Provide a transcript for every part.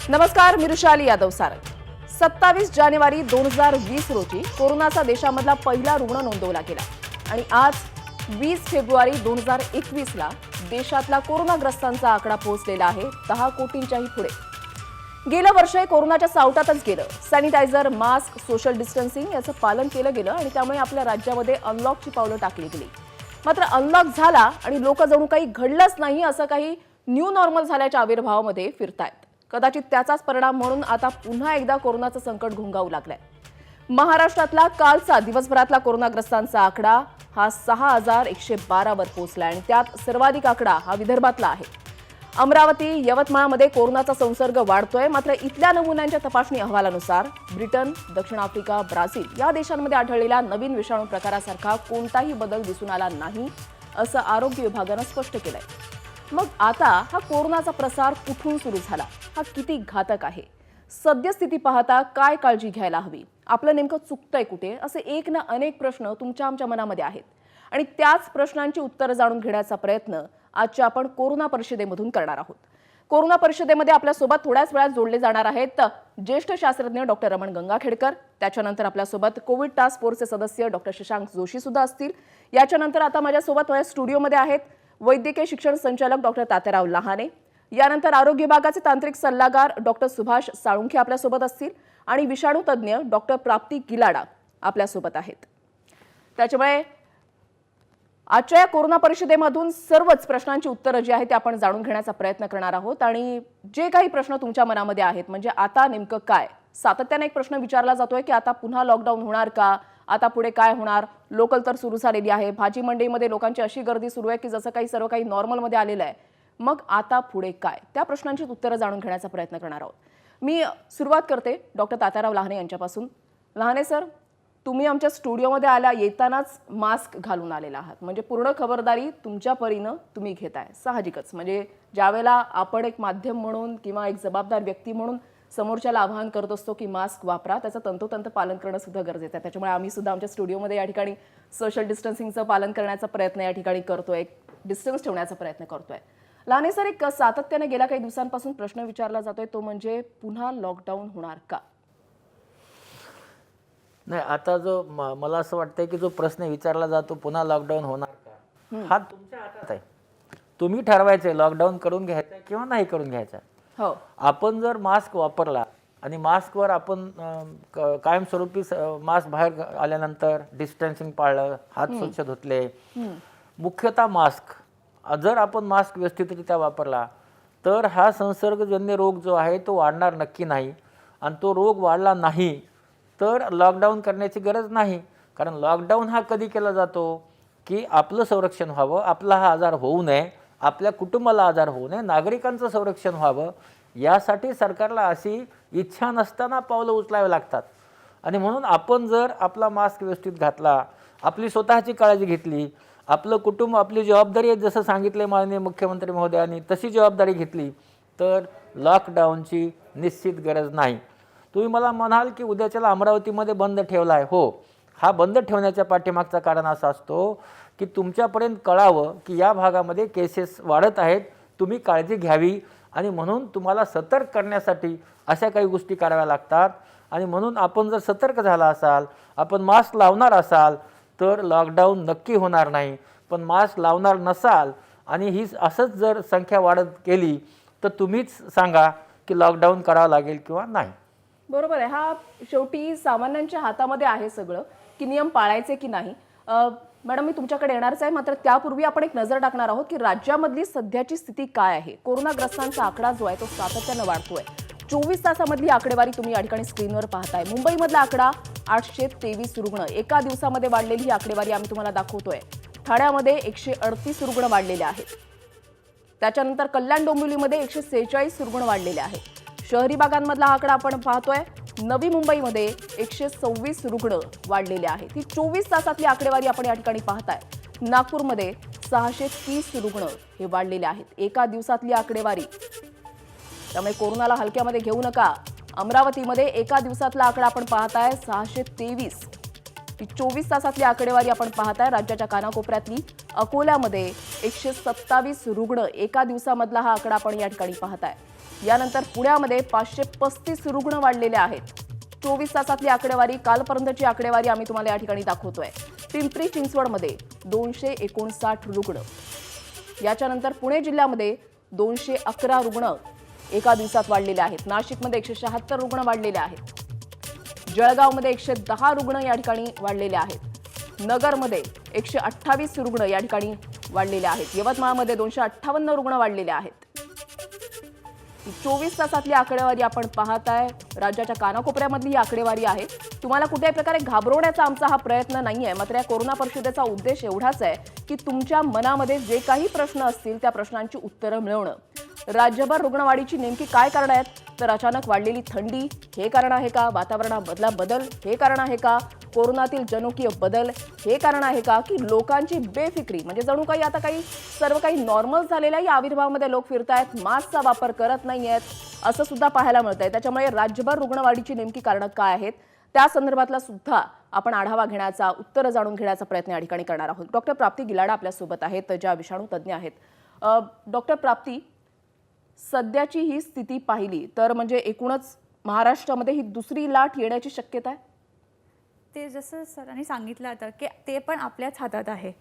नमस्कार, मी रुशाली यादव सारंग. 27 जानेवारी 2020 रोजी कोरोनाचा देशामधला पहिला रुग्ण नोंदवला गेला आणि आज 20 फेब्रुवारी 2021 ला देशातला कोरोनाग्रस्तांचा आकडा पोहोचलेला आहे 10 कोटींच्याही पुढे. गेलं वर्ष कोरोनाच्या सावटातच गेलं. सॅनिटायझर, मास्क, सोशल डिस्टन्सिंग याचं पालन केलं गेलं आणि त्यामुळे आपल्या राज्यामध्ये अनलॉकची पावलं टाकली गेली. मात्र अनलॉक झाला आणि लोक जणू काही घडलंच नाही असं काही न्यू नॉर्मल झाल्याच्या आविर्भावामध्ये फिरतायत. कदाचित त्याचाच परिणाम म्हणून आता पुन्हा एकदा कोरोनाचं संकट घोंगावू लागलंय. महाराष्ट्रातला कालचा दिवसभरातला कोरोनाग्रस्तांचा आकडा हा 6112 वर पोहोचला आणि त्यात सर्वाधिक आकडा हा विदर्भातला आहे. अमरावती, यवतमाळमध्ये कोरोनाचा संसर्ग वाढतोय. मात्र इथल्या नमुन्यांच्या तपासणी अहवालानुसार ब्रिटन, दक्षिण आफ्रिका, ब्राझील या देशांमध्ये आढळलेल्या नवीन विषाणू प्रकारासारखा कोणताही बदल दिसून आला नाही असं आरोग्य विभागानं स्पष्ट केलंय. मग आता हा कोरोनाचा प्रसार कुठून सुरू झाला, हा किती घातक आहे, सद्यस्थिती पाहता काय काळजी घ्यायला हवी, आपलं नेमकं चुकतंय कुठे, असे एक ना अनेक प्रश्न तुमच्या आमच्या मनामध्ये आहेत. आणि त्याच प्रश्नांची उत्तरं जाणून घेण्याचा प्रयत्न आजच्या आपण कोरोना परिषदेमधून करणार आहोत. कोरोना परिषदेमध्ये आपल्यासोबत थोड्याच वेळात जोडले जाणार आहेत ज्येष्ठ शास्त्रज्ञ डॉक्टर रमण गंगाखेडकर. त्याच्यानंतर आपल्यासोबत कोविड टास्क फोर्सचे सदस्य डॉक्टर शशांक जोशी सुद्धा असतील. याच्यानंतर आता माझ्यासोबत माझ्या स्टुडिओमध्ये आहेत वैद्यकीय शिक्षण संचालक डॉक्टर तात्याराव लहाने. यानंतर आरोग्य विभागाचे तांत्रिक सल्लागार डॉक्टर सुभाष साळुंखे आपल्यासोबत असतील आणि विषाणू तज्ज्ञ डॉक्टर प्राप्ती गिलाडा आपल्यासोबत आहेत. त्याच्यामुळे आजच्या या कोरोना परिषदेमधून सर्वच प्रश्नांची उत्तरं जी आहेत ते आपण जाणून घेण्याचा प्रयत्न करणार आहोत. आणि जे काही प्रश्न तुमच्या मनामध्ये आहेत, म्हणजे आता नेमकं काय, सातत्याने एक प्रश्न विचारला जातोय की आता पुन्हा लॉकडाऊन होणार का, आता पुढे काय होणार. लोकल तर सुरू झालेली आहे. भाजी मंडईमध्ये लोकांची अशी गर्दी सुरू आहे की जसं काही सर्व काही नॉर्मलमध्ये आलेलं आहे. मग आता पुढे काय, त्या प्रश्नांची उत्तरं जाणून घेण्याचा प्रयत्न करणार आहोत. मी सुरुवात करते डॉक्टर तात्याराव लहाने यांच्यापासून. लहाने सर, तुम्ही आमच्या स्टुडिओमध्ये आल्या येतानाच मास्क घालून आलेला आहात, म्हणजे पूर्ण खबरदारी तुमच्या परीनं तुम्ही घेताय. साहजिकच, म्हणजे ज्यावेळेला आपण एक माध्यम म्हणून किंवा एक जबाबदार व्यक्ती म्हणून समोरच्याला आवाहन करत असतो की मास्क वापरा, त्याचं तंतोतंत पालन करणं सुद्धा गरजेचं आहे. त्याच्यामुळे आम्ही सुद्धा आमच्या स्टुडिओमध्ये या ठिकाणी सोशल डिस्टन्सिंगचं पालन करण्याचा प्रयत्न या ठिकाणी करतोय, डिस्टन्स ठेवण्याचा प्रयत्न करतोय. लहाने सर, एक सातत्याने गेल्या काही दिवसांपासून प्रश्न विचारला जातोय, तो म्हणजे पुन्हा लॉकडाऊन होणार का? नाही, आता जो मला असं वाटतंय की जो प्रश्न विचारला जातो पुन्हा लॉकडाऊन होणार का, हा तुमच्या हातात आहे. तुम्ही ठरवायचंय लॉकडाऊन करून घ्यायचं किंवा नाही करून घ्यायचं. हो, आपण जर मास्क वापरला आणि मास्कवर आपण कायमस्वरूपी मास्क बाहेर आल्यानंतर डिस्टन्सिंग पाळलं, हात स्वच्छ धुतले, मुख्यतः मास्क जर आपण मास्क व्यवस्थितरित्या वापरला तर हा संसर्गजन्य रोग जो आहे तो वाढणार नक्की नाही. आणि तो रोग वाढला नाही तर लॉकडाऊन करण्याची गरज नाही. कारण लॉकडाऊन हा कधी केला जातो की आपलं संरक्षण व्हावं, आपला हा आजार होऊ नये, आपल्या कुटुंबाला आजार होऊ नये, नागरिकांचं संरक्षण व्हावं, यासाठी सरकारला अशी इच्छा नसताना पावलं उचलावी लागतात. आणि म्हणून आपण जर आपला मास्क व्यवस्थित घातला, आपली स्वतःची काळजी घेतली, आपलं कुटुंब आपली जबाबदारी आहे जसं सांगितले माननीय मुख्यमंत्री महोदयांनी तशी जबाबदारी घेतली तर लॉकडाऊनची निश्चित गरज नाही. तुम्ही मला म्हणाल की उद्याच्याला अमरावतीमध्ये बंद ठेवला आहे. हो, हा बंद ठेवण्याच्या पाठीमागचं कारण असं असतो की तुमच्यापर्यंत कळावं की या भागामध्ये केसेस वाढत आहेत, तुम्ही काळजी घ्यावी आणि म्हणून तुम्हाला सतर्क करण्यासाठी अशा काही गोष्टी कराव्या लागतात. आणि म्हणून आपण जर सतर्क झाला असाल, आपण मास्क लावणार असाल तर लॉकडाऊन नक्की होणार नाही. पण मास्क लावणार नसाल आणि ही असंच जर संख्या वाढत गेली तर तुम्हीच सांगा की लॉकडाऊन करावं लागेल किंवा नाही. बरोबर आहे. हा शेवटी सामान्यांच्या हातामध्ये आहे सगळं की नियम पाळायचे की नाही. मॅडम, मी तुमच्याकडे येणारच आहे, मात्र त्यापूर्वी आपण एक नजर टाकणार आहोत की राज्यामधली सध्याची स्थिती काय आहे. कोरोनाग्रस्तांचा आकडा जो आहे तो सातत्यानं वाढतोय. 24 तासामधली आकडेवारी तुम्ही या ठिकाणी स्क्रीनवर पाहताय. मुंबईमधला आकडा 823 रुग्ण एका दिवसामध्ये वाढलेली ही आकडेवारी आम्ही तुम्हाला दाखवतोय. ठाण्यामध्ये 138 रुग्ण वाढलेले आहेत. त्याच्यानंतर कल्याण डोंबिवलीमध्ये 146 रुग्ण वाढलेले आहेत. शहरी भागांमधला आकडा आपण पाहतोय. नवी मुंबईमध्ये 126 रुग्ण वाढलेले आहेत. ही 24 तासातली आकडेवारी आपण या ठिकाणी पाहताय. नागपूरमध्ये 630 रुग्ण हे वाढलेले आहेत. एका दिवसातली आकडेवारी. त्यामुळे कोरोनाला हलक्यामध्ये घेऊ नका. अमरावतीमध्ये एका दिवसातला आकडा आपण पाहताय 623. ही 24 तासातली आकडेवारी आपण पाहताय. राज्याच्या कानाकोपऱ्यातली अकोल्यामध्ये 127 रुग्ण एका दिवसामधला हा आकडा आपण या ठिकाणी पाहताय. यानंतर पुण्यामध्ये 535 रुग्ण वाढलेले आहेत. 24 तासातली आकडेवारी, कालपर्यंतची आकडेवारी आम्ही तुम्हाला या ठिकाणी दाखवतोय. पिंपरी चिंचवडमध्ये 259 रुग्ण. याच्यानंतर पुणे जिल्ह्यामध्ये 211 रुग्ण एका दिवसात वाढलेले आहेत. नाशिकमध्ये 176 रुग्ण वाढलेले आहेत. जळगावमध्ये 110 रुग्ण या ठिकाणी वाढलेले आहेत. नगरमध्ये 128 रुग्ण या ठिकाणी वाढलेले आहेत. यवतमाळमध्ये 258 रुग्ण वाढलेले आहेत. 24 तासातली आकडेवारी आपण पाहताय. राज्याच्या कानाकोपऱ्यामधली ही आकडेवारी आहे. तुम्हाला कुठल्याही प्रकारे घाबरवण्याचा आमचा हा प्रयत्न नाहीये. मात्र या कोरोना परिषदेचा उद्देश एवढाच आहे की तुमच्या मनामध्ये जे काही प्रश्न असतील त्या प्रश्नांची उत्तरं मिळवणं. राज्यभर रुग्णवाढीची नेमकी काय कारण आहेत? तर अचानक वाढलेली थंडी हे कारण आहे का? वातावरणामधला बदल हे कारण आहे का? कोरोनातील जनुकीय बदल हे कारण आहे का? की लोकांची बेफिक्री, म्हणजे जणू काही आता काही सर्व काही नॉर्मल झालेल्या या आविर्भावामध्ये लोक फिरतायत, मास्कचा वापर करत नाहीयेत, असं सुद्धा पाहायला मिळतंय. त्याच्यामुळे राज्यभर रुग्णवाढीची नेमकी कारणं काय आहेत त्या संदर्भातला सुद्धा आपण आढावा घेण्याचा, उत्तरं जाणून घेण्याचा प्रयत्न या ठिकाणी करणार आहोत. डॉक्टर प्राप्ती गिलाडा आपल्यासोबत आहेत, ज्या विषाणू तज्ज्ञ आहेत. डॉक्टर प्राप्ती, सध्याची ही स्थिती पाहिली तर म्हणजे एकूणच महाराष्ट्रामध्ये ही दुसरी लाट येण्याची शक्यता आहे? ते जसं सरांनी सांगितलं आता की ते पण आपल्याच हातात आहे.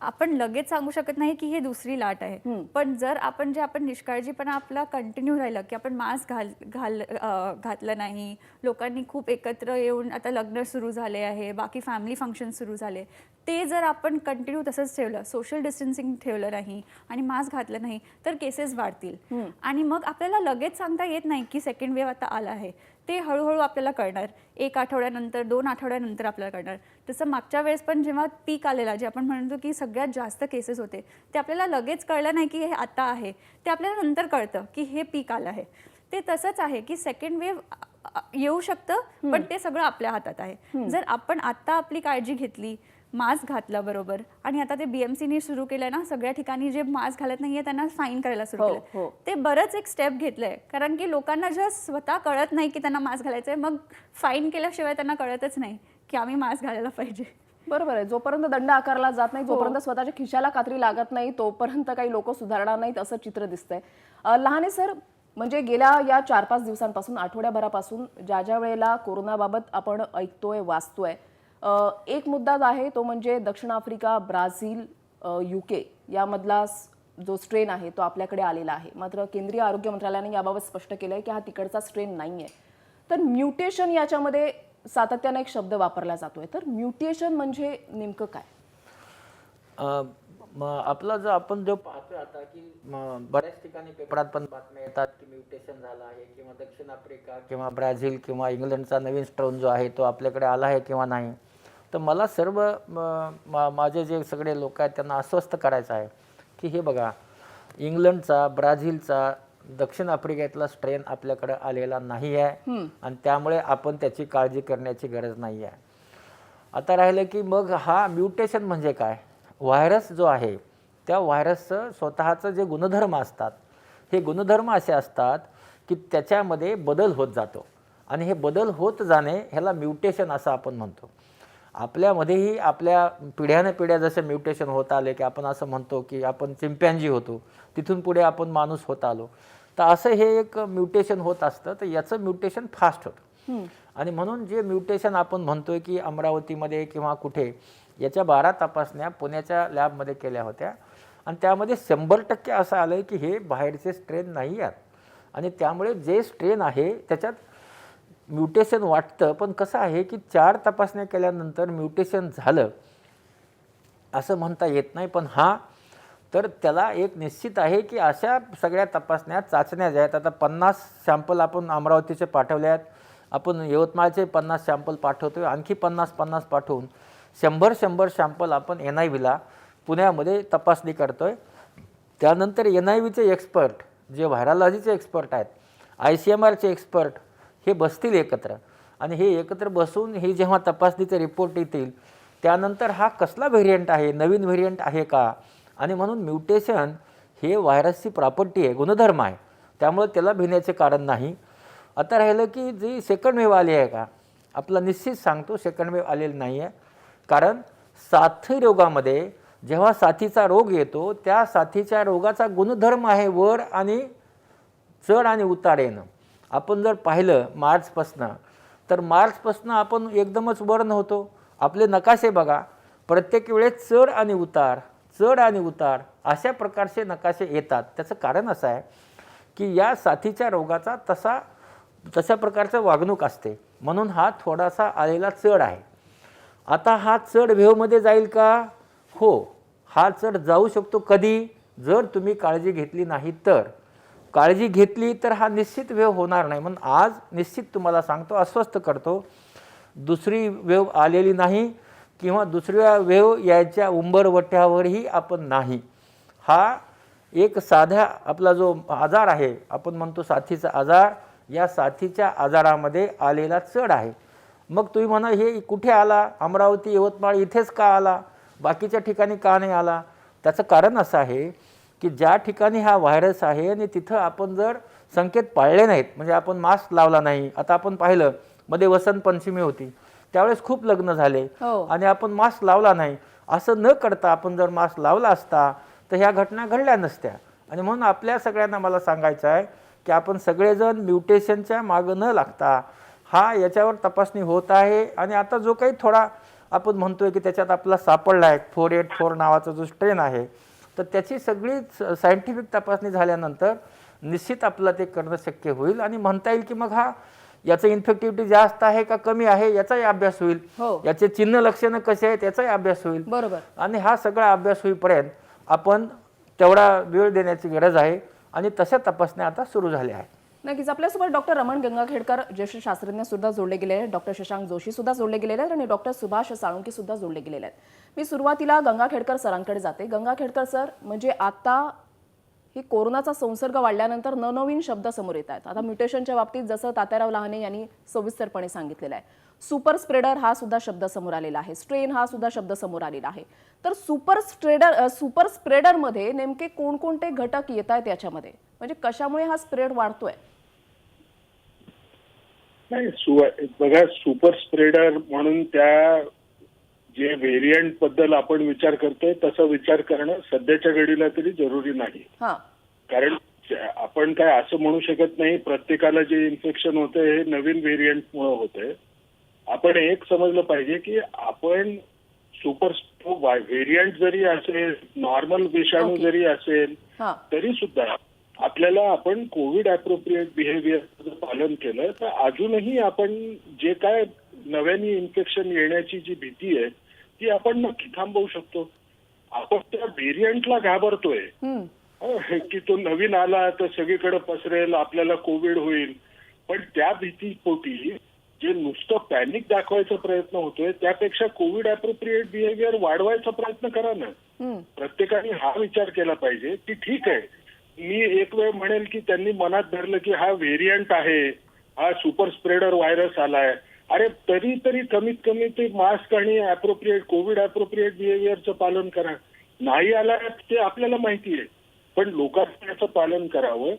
आपण लगेच सांगू शकत नाही की हे दुसरी लाट आहे. पण जर आपण निष्काळजीपणा आपला कंटिन्यू राहिलं की आपण मास्क घातलं नाही, लोकांनी खूप एकत्र येऊन आता लग्न सुरू झाले आहे, बाकी फॅमिली फंक्शन सुरू झाले, ते जर आपण कंटिन्यू तसंच ठेवलं, सोशल डिस्टन्सिंग ठेवलं नाही आणि मास्क घातलं नाही तर केसेस वाढतील. आणि मग आपल्याला लगेच सांगता येत नाही की सेकंड वेव्ह आता आला आहे. ते हळूहळू आपल्याला कळणार, 1 आठवड्यानंतर, 2 आठवड्यानंतर आपल्याला कळणार. तसं मागच्या वेळेस पण जेव्हा पीक आलेला, जे आपण म्हणतो की सगळ्यात जास्त केसेस होते, ते आपल्याला लगेच कळलं नाही की हे आता आहे. ते आपल्याला नंतर कळतं की हे पीक आलं आहे. ते तसंच आहे की सेकंड वेव्ह येऊ शकतं, पण ते सगळं आपल्या हातात आहे. जर आपण आत्ता आपली काळजी घेतली, मास्क घातला बरोबर, आणि आता ते BMCने सुरू केलंय ना, सगळ्या ठिकाणी जे मास्क घालत नाहीये त्यांना फाईन करायला सुरू केलं. ते बरंच एक स्टेप घेतलंय, कारण की लोकांना जेव्हा स्वतः कळत नाही की त्यांना मास्क घालायचंय, मग फाईन केल्याशिवाय त्यांना कळतच नाही की आम्ही मास्क घालायला पाहिजे. बरोबर आहे. जोपर्यंत दंड आकारला जात नाही, जोपर्यंत स्वतःच्या खिशाला कात्री लागत नाही, तोपर्यंत काही लोक सुधारणार नाहीत असं चित्र दिसतंय. लहाने सर, म्हणजे गेल्या या 4-5 दिवसांपासून, आठवड्याभरापासून ज्या वेळेला कोरोनाबाबत आपण ऐकतोय, वाचतोय, एक मुद्दा आहे तो म्हणजे दक्षिण आफ्रिका, ब्राझील, UK यामधला जो स्ट्रेन आहे तो आपल्याकडे आलेला आहे. मात्र केंद्रीय आरोग्य मंत्रालयाने याबाबत स्पष्ट केलंय की हा तिकडचा स्ट्रेन नाहीये. तर म्युटेशन याच्यामध्ये सातत्याने एक शब्द वापरला जातोय. तर म्युटेशन म्हणजे नेमकं काय? आपला जो आपण जो पाहतोय आता की बऱ्याच ठिकाणी पेपरात पण बातम्या येतात की म्युटेशन झालं आहे, किंवा दक्षिण आफ्रिका किंवा ब्राझील किंवा इंग्लंडचा नवीन स्ट्रेन जो आहे तो आपल्याकडे आला आहे किंवा नाही. तर मला सर्व माझे जे सगळे लोक आहेत त्यांना अस्वस्थ करायचं आहे की हे बघा, इंग्लंडचा, ब्राझीलचा, दक्षिण आफ्रिकेतला स्ट्रेन आपल्याकडे आलेला नाही आहे आणि त्यामुळे आपण त्याची काळजी करण्याची गरज नाही आहे. आता राहिलं की मग हा म्युटेशन म्हणजे काय? व्हायरस जो आहे त्या व्हायरसचं स्वतःचं जे गुणधर्म असतात, हे गुणधर्म असे असतात की त्याच्यामध्ये बदल होत जातो आणि हे बदल होत जाणे ह्याला म्युटेशन असं आपण म्हणतो. आपल्यामध्येही आपल्या पिढ्या जसे म्युटेशन होत आले की आपण असं म्हणतो की आपण चिंपॅन्झी होतो, तिथून पुढे आपण माणूस होत आलो. तर असं हे एक म्युटेशन होत असतं. तर याचं म्युटेशन फास्ट होतं आणि म्हणून जे म्युटेशन आपण म्हणतोय की अमरावतीमध्ये किंवा कुठे, याच्या 12 तपासण्या पुण्याच्या लॅबमध्ये केल्या होत्या आणि त्यामध्ये 100% असं आलं की हे बाहेरचे स्ट्रेन नाही आहेत आणि त्यामुळे जे स्ट्रेन आहे त्याच्यात म्युटेशन वाटतं. पण कसं आहे की 4 तपासण्या केल्यानंतर म्युटेशन झालं असं म्हणता येत नाही. पण तर त्याला एक निश्चित आहे की अशा सगळ्या तपासण्या, चाचण्या ज्या आहेत, आता 50 सॅम्पल आपण अमरावतीचे पाठवले आहेत, आपण यवतमाळचे 50 सॅम्पल पाठवतोय, आणखी 50 पाठवून 100 सॅम्पल आपण NIVला पुण्यामध्ये तपासणी करतोय. त्यानंतर NIVचे एक्सपर्ट, जे व्हायरॉलॉजीचे एक्सपर्ट आहेत, ICMRचे एक्सपर्ट, हे बसतील एकत्र आणि हे एकत्र बसून हे जेव्हा तपासणीचे रिपोर्ट येतील त्यानंतर हा कसला व्हेरियंट आहे, नवीन व्हेरियंट आहे का, आणि म्हणून म्युटेशन हे व्हायरसची प्रॉपर्टी आहे, गुणधर्म आहे, त्यामुळे त्याला भिण्याचे कारण नाही. आता राहिलं की जी सेकंड वेव्ह आली आहे का, आपला निश्चित सांगतो सेकंड वेव्ह आलेली नाही आहे. कारण साथी रोगामध्ये जेव्हा साथीचा रोग येतो त्या साथीच्या रोगाचा गुणधर्म आहे वर आणि चढ आणि उतार येणं. आपण जर पाहिलं मार्चपासनं, तर मार्चपासनं आपण एकदमच वर नव्हतो. आपले नकाशे बघा, प्रत्येक वेळेस चढ आणि उतार, चढ आणि उतार अशा प्रकारचे नकाशे येतात. त्याचं कारण असं आहे की या साथीच्या रोगाचा तशा प्रकारचं वागणूक असते, म्हणून हा थोडासा आलेला चढ आहे. आता हा चढ वेव्हमध्ये जाईल का? हो, हा चढ जाऊ शकतो. कधी? जर तुम्ही काळजी घेतली नाही तर. काळजी घेतली तर हा निश्चित वेव्ह होणार नाही. म्हणून आज निश्चित तुम्हाला सांगतो, अस्वस्थ करतो, दुसरी वेव्ह आलेली नाही किंवा दुसऱ्या वेव्ह यायच्या उंबरवट्यावरही आपण नाही. हा एक साध्या आपला जो आजार आहे, आपण म्हणतो साथीचा आजार, या साथीच्या आजारामध्ये आलेला चढ आहे. मग तुम्ही म्हणा हे कुठे आला? अमरावती, यवतमाळ इथेच का आला? बाकीच्या ठिकाणी का नाही आला? त्याचं कारण असं आहे की ज्या ठिकाणी हा व्हायरस आहे आणि तिथं आपण जर संकेत पाळले नाहीत, म्हणजे आपण मास्क लावला नाही. आता आपण पाहिलं मध्ये वसंत पंचमी होती, त्यावेळेस खूप लग्न झाले आणि आपण मास्क लावला नाही. असं न करता आपण जर मास्क लावला असता तर ह्या घटना घडल्या नसत्या. आणि म्हणून आपल्या सगळ्यांना मला सांगायचं आहे की आपण सगळेजण म्युटेशनच्या मागं न लागता हा याच्यावर तपासणी होत आहे. आणि आता जो काही थोडा आपण म्हणतोय की त्याच्यात आपला सापडला आहे 484 नावाचा जो स्ट्रेन आहे, तर त्याची सगळी सायंटिफिक तपासणी झाल्यानंतर निश्चित आपलं ते करणं शक्य होईल. आणि म्हणता येईल की मग हा याचं इन्फेक्टिव्हिटी जास्त आहे का कमी आहे याचाही अभ्यास होईल. याचे चिन्ह लक्षणं कसे आहेत याचाही अभ्यास होईल. बरोबर. आणि हा सगळा अभ्यास होईपर्यंत आपण तेवढा वेळ देण्याची गरज आहे आणि तशा तपासण्या आता सुरू झाल्या आहेत. नक्कीच. आपल्यासोबत डॉक्टर रमण गंगाखेडकर ज्येष्ठ शास्त्रज्ञ सुद्धा जोडले गेले आहेत, डॉक्टर शशांक जोशी सुद्धा जोडले गेलेले आहेत आणि डॉक्टर सुभाष साळुंके सुद्धा जोडले गेलेले आहेत. मी सुरुवातीला गंगाखेडकर सरांकडे जाते. गंगाखेडकर सर, म्हणजे आता ही कोरोनाचा संसर्ग वाढल्यानंतर नवनवीन शब्द समोर येत आहेत. आता म्युटेशनच्या बाबतीत जसं तात्याराव लहाने यांनी सविस्तरपणे सांगितलेलं आहे, सुपर स्प्रेडर हा सुद्धा शब्द समोर आलेला आहे, स्ट्रेन हा सुद्धा शब्द समोर आलेला आहे. तर सुपर स्प्रेडरमध्ये नेमके कोणकोणते घटक येत आहेत याच्यामध्ये, म्हणजे कशामुळे हा स्प्रेड वाढतोय? नाही, बघा, सुपर स्प्रेडर म्हणून त्या जे व्हेरियंट बद्दल आपण विचार करतोय तसा विचार करणं सध्याच्या घडीला तरी जरुरी नाही. कारण आपण काय असं म्हणू शकत नाही प्रत्येकाला जे इन्फेक्शन होतंय हे नवीन व्हेरियंटमुळे होतंय. आपण एक समजलं पाहिजे की आपण सुपर व्हेरियंट जरी असेल, नॉर्मल विषाणू जरी असेल, तरी सुद्धा आपल्याला आपण कोविड अप्रोप्रिएट बिहेवियरचं पालन केलं तर अजूनही आपण जे काय नव्याने इन्फेक्शन येण्याची जी भीती आहे ती आपण नक्की थांबवू शकतो. आपण त्या व्हेरियंटला घाबरतोय की तो नवीन आला तर सगळीकडे पसरेल, आपल्याला कोविड होईल. पण त्या भीतीपोटी जे नुसतं पॅनिक दाखवायचा प्रयत्न होतोय त्यापेक्षा कोविड अप्रोप्रिएट बिहेवियर वाढवायचा प्रयत्न करा ना. प्रत्येकाने हा विचार केला पाहिजे की ठीक आहे, मी एक वेळ म्हणेल की त्यांनी मनात धरलं की हा व्हेरियंट आहे, हा सुपर स्प्रेडर व्हायरस आलाय, अरे तरी कमीत कमी ते मास्क आणि अप्रोप्रिएट कोविड अप्रोप्रिएट बिहेवियरचं पालन करा. नाही आला ते आपल्याला माहिती आहे, पण लोकांनी त्याचं पालन करावं.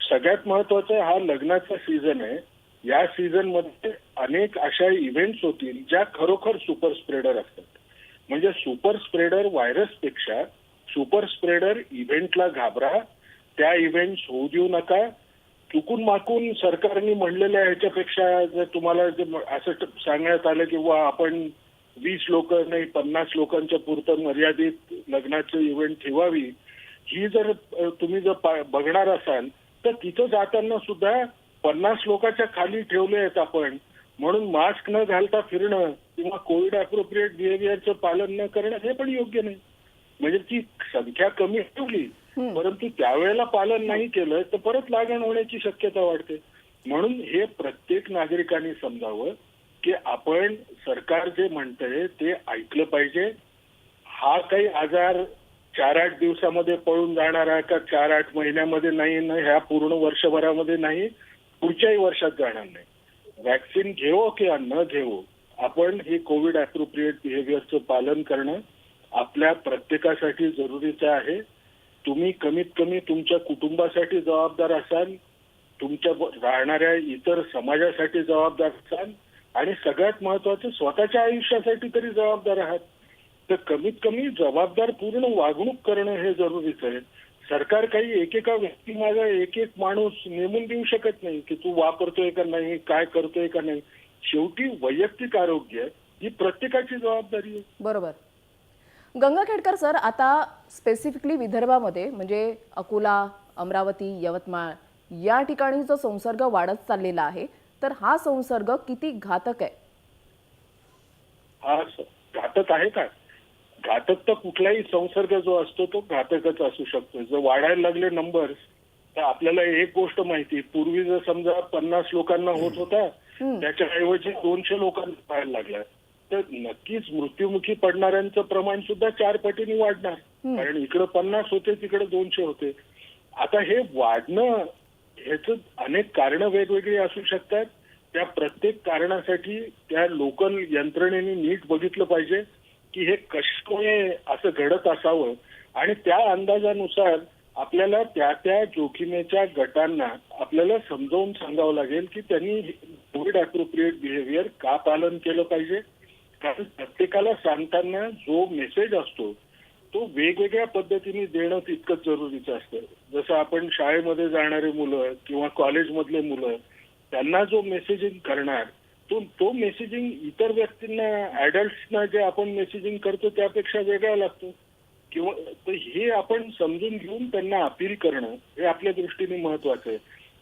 सगळ्यात महत्वाचं हा लग्नाचा सीझन आहे. या सीझन मध्ये अनेक अशा इव्हेंट्स होतील ज्या खरोखर सुपर स्प्रेडर असतात. म्हणजे सुपर स्प्रेडर व्हायरसपेक्षा सुपर स्प्रेडर इव्हेंटला घाबरा, त्या इव्हेंट्स होऊ देऊ नका. चुकून माकून सरकारने म्हणलेल्या ह्याच्यापेक्षा जर तुम्हाला असं सांगण्यात आलं की आपण 20 लोक नाही 50 लोकांच्या पुरतं मर्यादित लग्नाचं इव्हेंट ठेवावी, ही जर तुम्ही जर बघणार असाल तर तिथं जाताना सुद्धा 50 लोकांच्या खाली ठेवले आहेत आपण, म्हणून मास्क न घालता फिरणं किंवा कोविड अप्रोप्रिएट बिहेवियरचं पालन न करणं हे पण योग्य नाही. म्हणजे ती संख्या कमी ठेवली परंतु त्यावेळेला पालन नाही केलं तर परत लागण होण्याची शक्यता वाढते. म्हणून हे प्रत्येक नागरिकांनी समजावं की आपण सरकार जे म्हणतंय ते ऐकलं पाहिजे. हा काही आजार 4-8 दिवसामध्ये पळून जाणार आहे का 4-8 महिन्यामध्ये नाही, ह्या पूर्ण वर्षभरामध्ये नाही, पुढच्याही वर्षात जाणार नाही. वॅक्सिन घेवो किंवा न घेवो आपण हे कोविड अप्रोप्रिएट बिहेवियरचं पालन करणं आपल्या प्रत्येकासाठी जरुरीचं आहे. तुम्ही कमीत कमी तुमच्या कुटुंबासाठी जबाबदार असाल, तुमच्या राहणाऱ्या इतर समाजासाठी जबाबदार असाल आणि सगळ्यात महत्वाचं स्वतःच्या आयुष्यासाठी तरी जबाबदार आहात. तर कमीत कमी जबाबदार पूर्ण वागणूक करणं हे जरुरीचं आहे. सरकार काही एकेका व्यक्तीमागे एक एक माणूस नेमून देऊ शकत नाही की तू वापरतोय का नाही, काय करतोय का नाही. शेवटी वैयक्तिक आरोग्य ही प्रत्येकाची जबाबदारी आहे. बरोबर. गंगाखेडकर सर, आता स्पेसिफिकली विदर्भामध्ये म्हणजे अकोला, अमरावती, यवतमाळ या ठिकाणी जो संसर्ग वाढत चाललेला आहे, तर हा संसर्ग किती घातक आहे? हा घातक आहे का? घातक तर कुठलाही संसर्ग जो असतो तो घातकच असू शकतो. जर वाढायला लागले नंबर्स तर आपल्याला एक गोष्ट माहिती, पूर्वी जर समजा 50 लोकांना होत होता त्याच्याऐवजी 200 लोकांना व्हायला लागला तर नक्कीच मृत्युमुखी पडणाऱ्यांचं प्रमाण सुद्धा 4 पटीने वाढणार. कारण इकडे 50 होते तिकडे 200 होते. आता हे वाढणं ह्याच अनेक कारणं वेगवेगळी असू शकतात. त्या प्रत्येक कारणासाठी त्या लोकल यंत्रणेने नीट बघितलं पाहिजे की हे कशामुळे असं घडत असावं आणि त्या अंदाजानुसार आपल्याला त्या त्या जोखीमेच्या गटांना आपल्याला समजावून सांगावं लागेल की त्यांनी कोविड अप्रोप्रिएट बिहेवियर का पालन केलं पाहिजे. कारण प्रत्येकाला सांगताना जो मेसेज असतो तो वेगवेगळ्या पद्धतीने देणं तितकंच जरुरीचं असतं. जसं आपण शाळेमध्ये जाणारे मुलं किंवा कॉलेजमधले मुलं त्यांना जो मेसेजिंग करणार तो मेसेजिंग इतर व्यक्तींना, ऍडल्ट्सना जे आपण मेसेजिंग करतो त्यापेक्षा वेगळा लागतो. किंवा तर हे आपण समजून घेऊन त्यांना अपील करणं हे आपल्या दृष्टीने महत्वाचं आहे.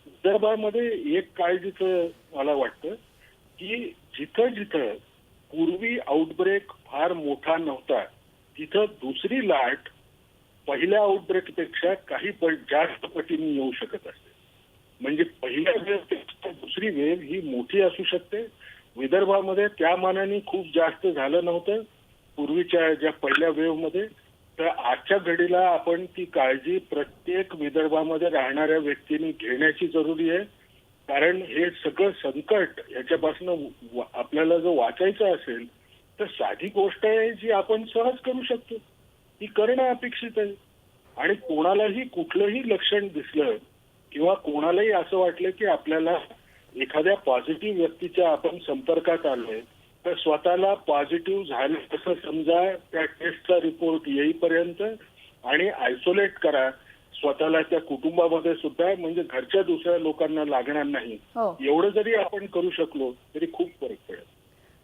विदर्भामध्ये एक काळजीचं मला वाटतं की जिथं जिथं पूर्वी आउटब्रेक फार मोठा नव्हता तिथं दुसरी लाट पहिल्या आउटब्रेकपेक्षा काही जास्त पटीने येऊ शकत असते. म्हणजे पहिल्या वेव्हपेक्षा दुसरी वेव्ह ही मोठी असू शकते. विदर्भामध्ये त्या मानाने खूप जास्त झालं नव्हतं पूर्वीच्या ज्या पहिल्या वेव्हमध्ये. तर आजच्या घडीला आपण ती काळजी प्रत्येक विदर्भामध्ये राहणाऱ्या व्यक्तींनी घेण्याची जरुरी आहे. कारण हे सगळं संकट याच्यापासून आपल्याला जर वाचायचं असेल तर साधी गोष्ट आहे जी आपण सहज करू शकतो ती करणं अपेक्षित आहे. आणि कोणालाही कुठलंही लक्षण दिसलं किंवा कोणालाही असं वाटलं की आपल्याला एखाद्या पॉझिटिव्ह व्यक्तीच्या आपण संपर्कात आलोय तर स्वतःला पॉझिटिव्ह झालं असं समजा त्या टेस्टचा रिपोर्ट येईपर्यंत आणि आयसोलेट करा स्वतःला त्या कुटुंबामध्ये सुद्धा. म्हणजे घरच्या दुसऱ्या लोकांना लागणार नाही. एवढं जरी आपण करू शकलो तरी खूप फरक पडेल.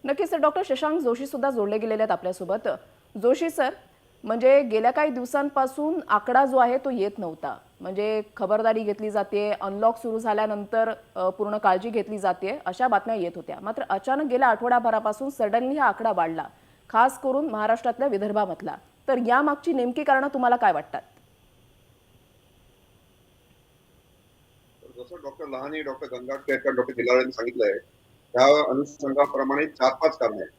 नक्कीच. डॉक्टर शशांक जोशी सुद्धा जोडले गेलेले आहेत आपल्यासोबत. जोशी सर, म्हणजे गेल्या काही दिवसांपासून आकडा जो आहे तो येत नव्हता. म्हणजे खबरदारी घेतली जाते, अनलॉक सुरू झाल्यानंतर पूर्ण काळजी घेतली जाते अशा बातम्या येत होत्या. मात्र अचानक गेल्या आठवड्याभरापासून सडनली हा आकडा वाढला, खास करून महाराष्ट्रातल्या विदर्भामधला. तर यामागची नेमकी कारणं तुम्हाला काय वाटतात? जसं doctor Lahane, doctor Gangakhedkar, doctor Gilare यांनी सांगितलंय त्या अनुषंगाप्रमाणे 4-5 कारणं आहेत.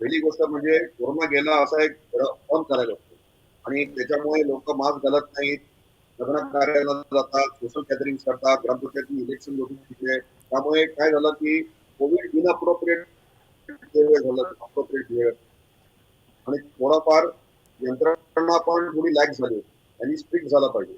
पहिली गोष्ट म्हणजे कोरोना गेला असा एक फॉर्म करायला असतो आणि त्याच्यामुळे लोक मास्क घालत नाहीत, लग्न कार्याला जातात, सोशल गॅदरिंग करतात, ग्रामपंचायती इलेक्शन होते. त्यामुळे काय झालं की कोविड इनअप्रोप्रिएट झालं, अप्रोप्रिएट बिहेवियर आणि थोडाफार यंत्रणा पण थोडी लॅक्स झाली आणि स्ट्रिक्ट झाला पाहिजे.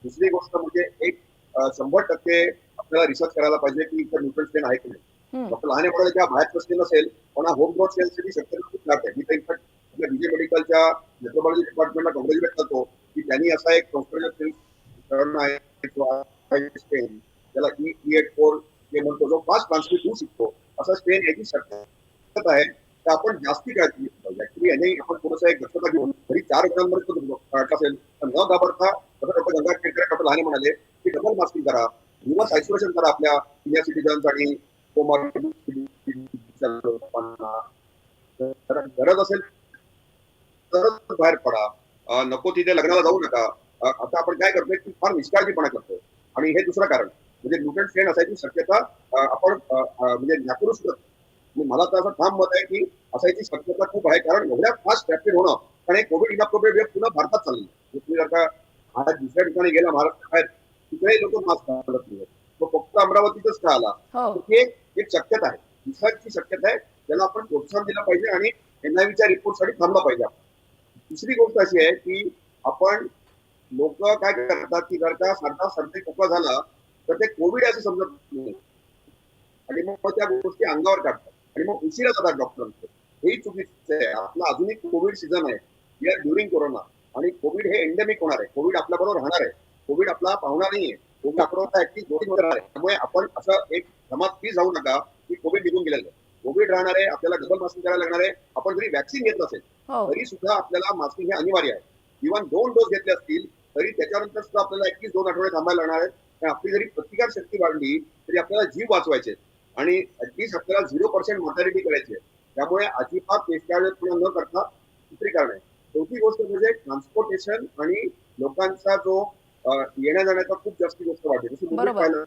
दुसरी गोष्ट म्हणजे एक 100% आपल्याला रिसर्च करायला पाहिजे की इथं न्यूट्रन स्ट्रेन आहे की नाही. डॉक्टर लहाने म्हणाले की बाहेर स्ट्रेन नसेल पण होम ग्रोथ सेलची शक्यता खूप जास्त आहे. मी तर इनफॅक्ट आपल्या विजय मेडिकलच्या मेट्रोपॉलॉजी डिपार्टमेंटला कॉंग्रॅच्युलेट करतो की त्यांनी असा एक संस्थेचा स्ट्रेन त्याला E384 जे म्हणतो जो फास्ट ट्रान्समिट होऊ शकतो असा स्ट्रेन याची शक्यता आहे. तर आपण जास्ती काळजी घेतली पाहिजे. ऍक्च्युली याने आपण थोडंसं एक दक्षता घेऊन घरी 4 रुपयांमध्ये असेल तर न घाबरता जसं डॉक्टर गंगाखेडकर, डॉक्टर लहाने म्हणाले की डबल मास्किंग करा, रिव्हर्स आयसोलेशन करा आपल्या सिनियर सिटीजन्स आणि गरज असेल तरच बाहेर पडा, नको तिथे लग्नाला जाऊ नका. आता आपण काय करतोय की फार निष्काळजीपणा करतोय. आणि हे दुसरं कारण म्हणजे न्यूट्रन स्ट्रेन असायची शक्यता आपण म्हणजे नाकारू शकत. मला तर असं ठाम मत आहे की असायची शक्यता खूप आहे. कारण एवढ्या फास्ट रॅपिड होणं कारण कोविड इनअप्रोप्रिएट पुन्हा भारतात चालली. तुम्ही जर का दुसऱ्या ठिकाणी गेला महाराष्ट्रात तिकडे लोक मास्क घालत नाही. तो फक्त अमरावतीतच का आला ही एक शक्यता आहे, दुसऱ्याची शक्यता आहे. त्याला आपण प्रोत्साहन दिलं पाहिजे आणि NIVच्या रिपोर्टसाठी थांबला पाहिजे. दुसरी गोष्ट अशी आहे की आपण लोक काय करतात की जर का सारखा सर्दी खोकला झाला तर ते कोविड असं समजत नाही आणि मग त्या गोष्टी अंगावर काढतात. आणि मग उशिरा जातात डॉक्टरांकडे. हेही चुकीचं आहे. आपला अजून एक कोविड सीझन आहे, वी आर ड्युरिंग कोरोना, आणि कोविड हे एंडेमिक होणार आहे. कोविड आपल्या बरोबर राहणार आहे. कोविड आपला पाहुणा नाहीये. कोविड आपल्याला ऍक्टिव्ह जोडीमध्ये राहणार आहे. त्यामुळे आपण असं एक भ्रमात की जाऊ नका की कोविड निघून गेलेलं आहे. कोविड राहणार आहे, आपल्याला डबल मास्किंग करायला लागणार आहे. आपण जरी वॅक्सिन घेतलं असेल तरी सुद्धा आपल्याला मास्किंग हे अनिवार्य आहे. इव्हन 2 डोस घेतले असतील तरी त्याच्यानंतर सुद्धा आपल्याला ऍटलीस्ट 2 आठवडे थांबायला लागणार आहे. तर आपली जरी प्रतिकार शक्ती वाढली तरी आपल्याला जीव वाचवायचे आणि ऍटलीस्ट आपल्याला 0% मॉर्टॅलिटी करायची आहे. त्यामुळे अजिबात निष्काळजीपणा न करता दुसरी कारण आहे. चौथी गोष्ट म्हणजे ट्रान्सपोर्टेशन आणि लोकांचा जो येण्या जाण्याचा खूप जास्त गोष्ट वाढते. जसं मुंबईत पाहिलं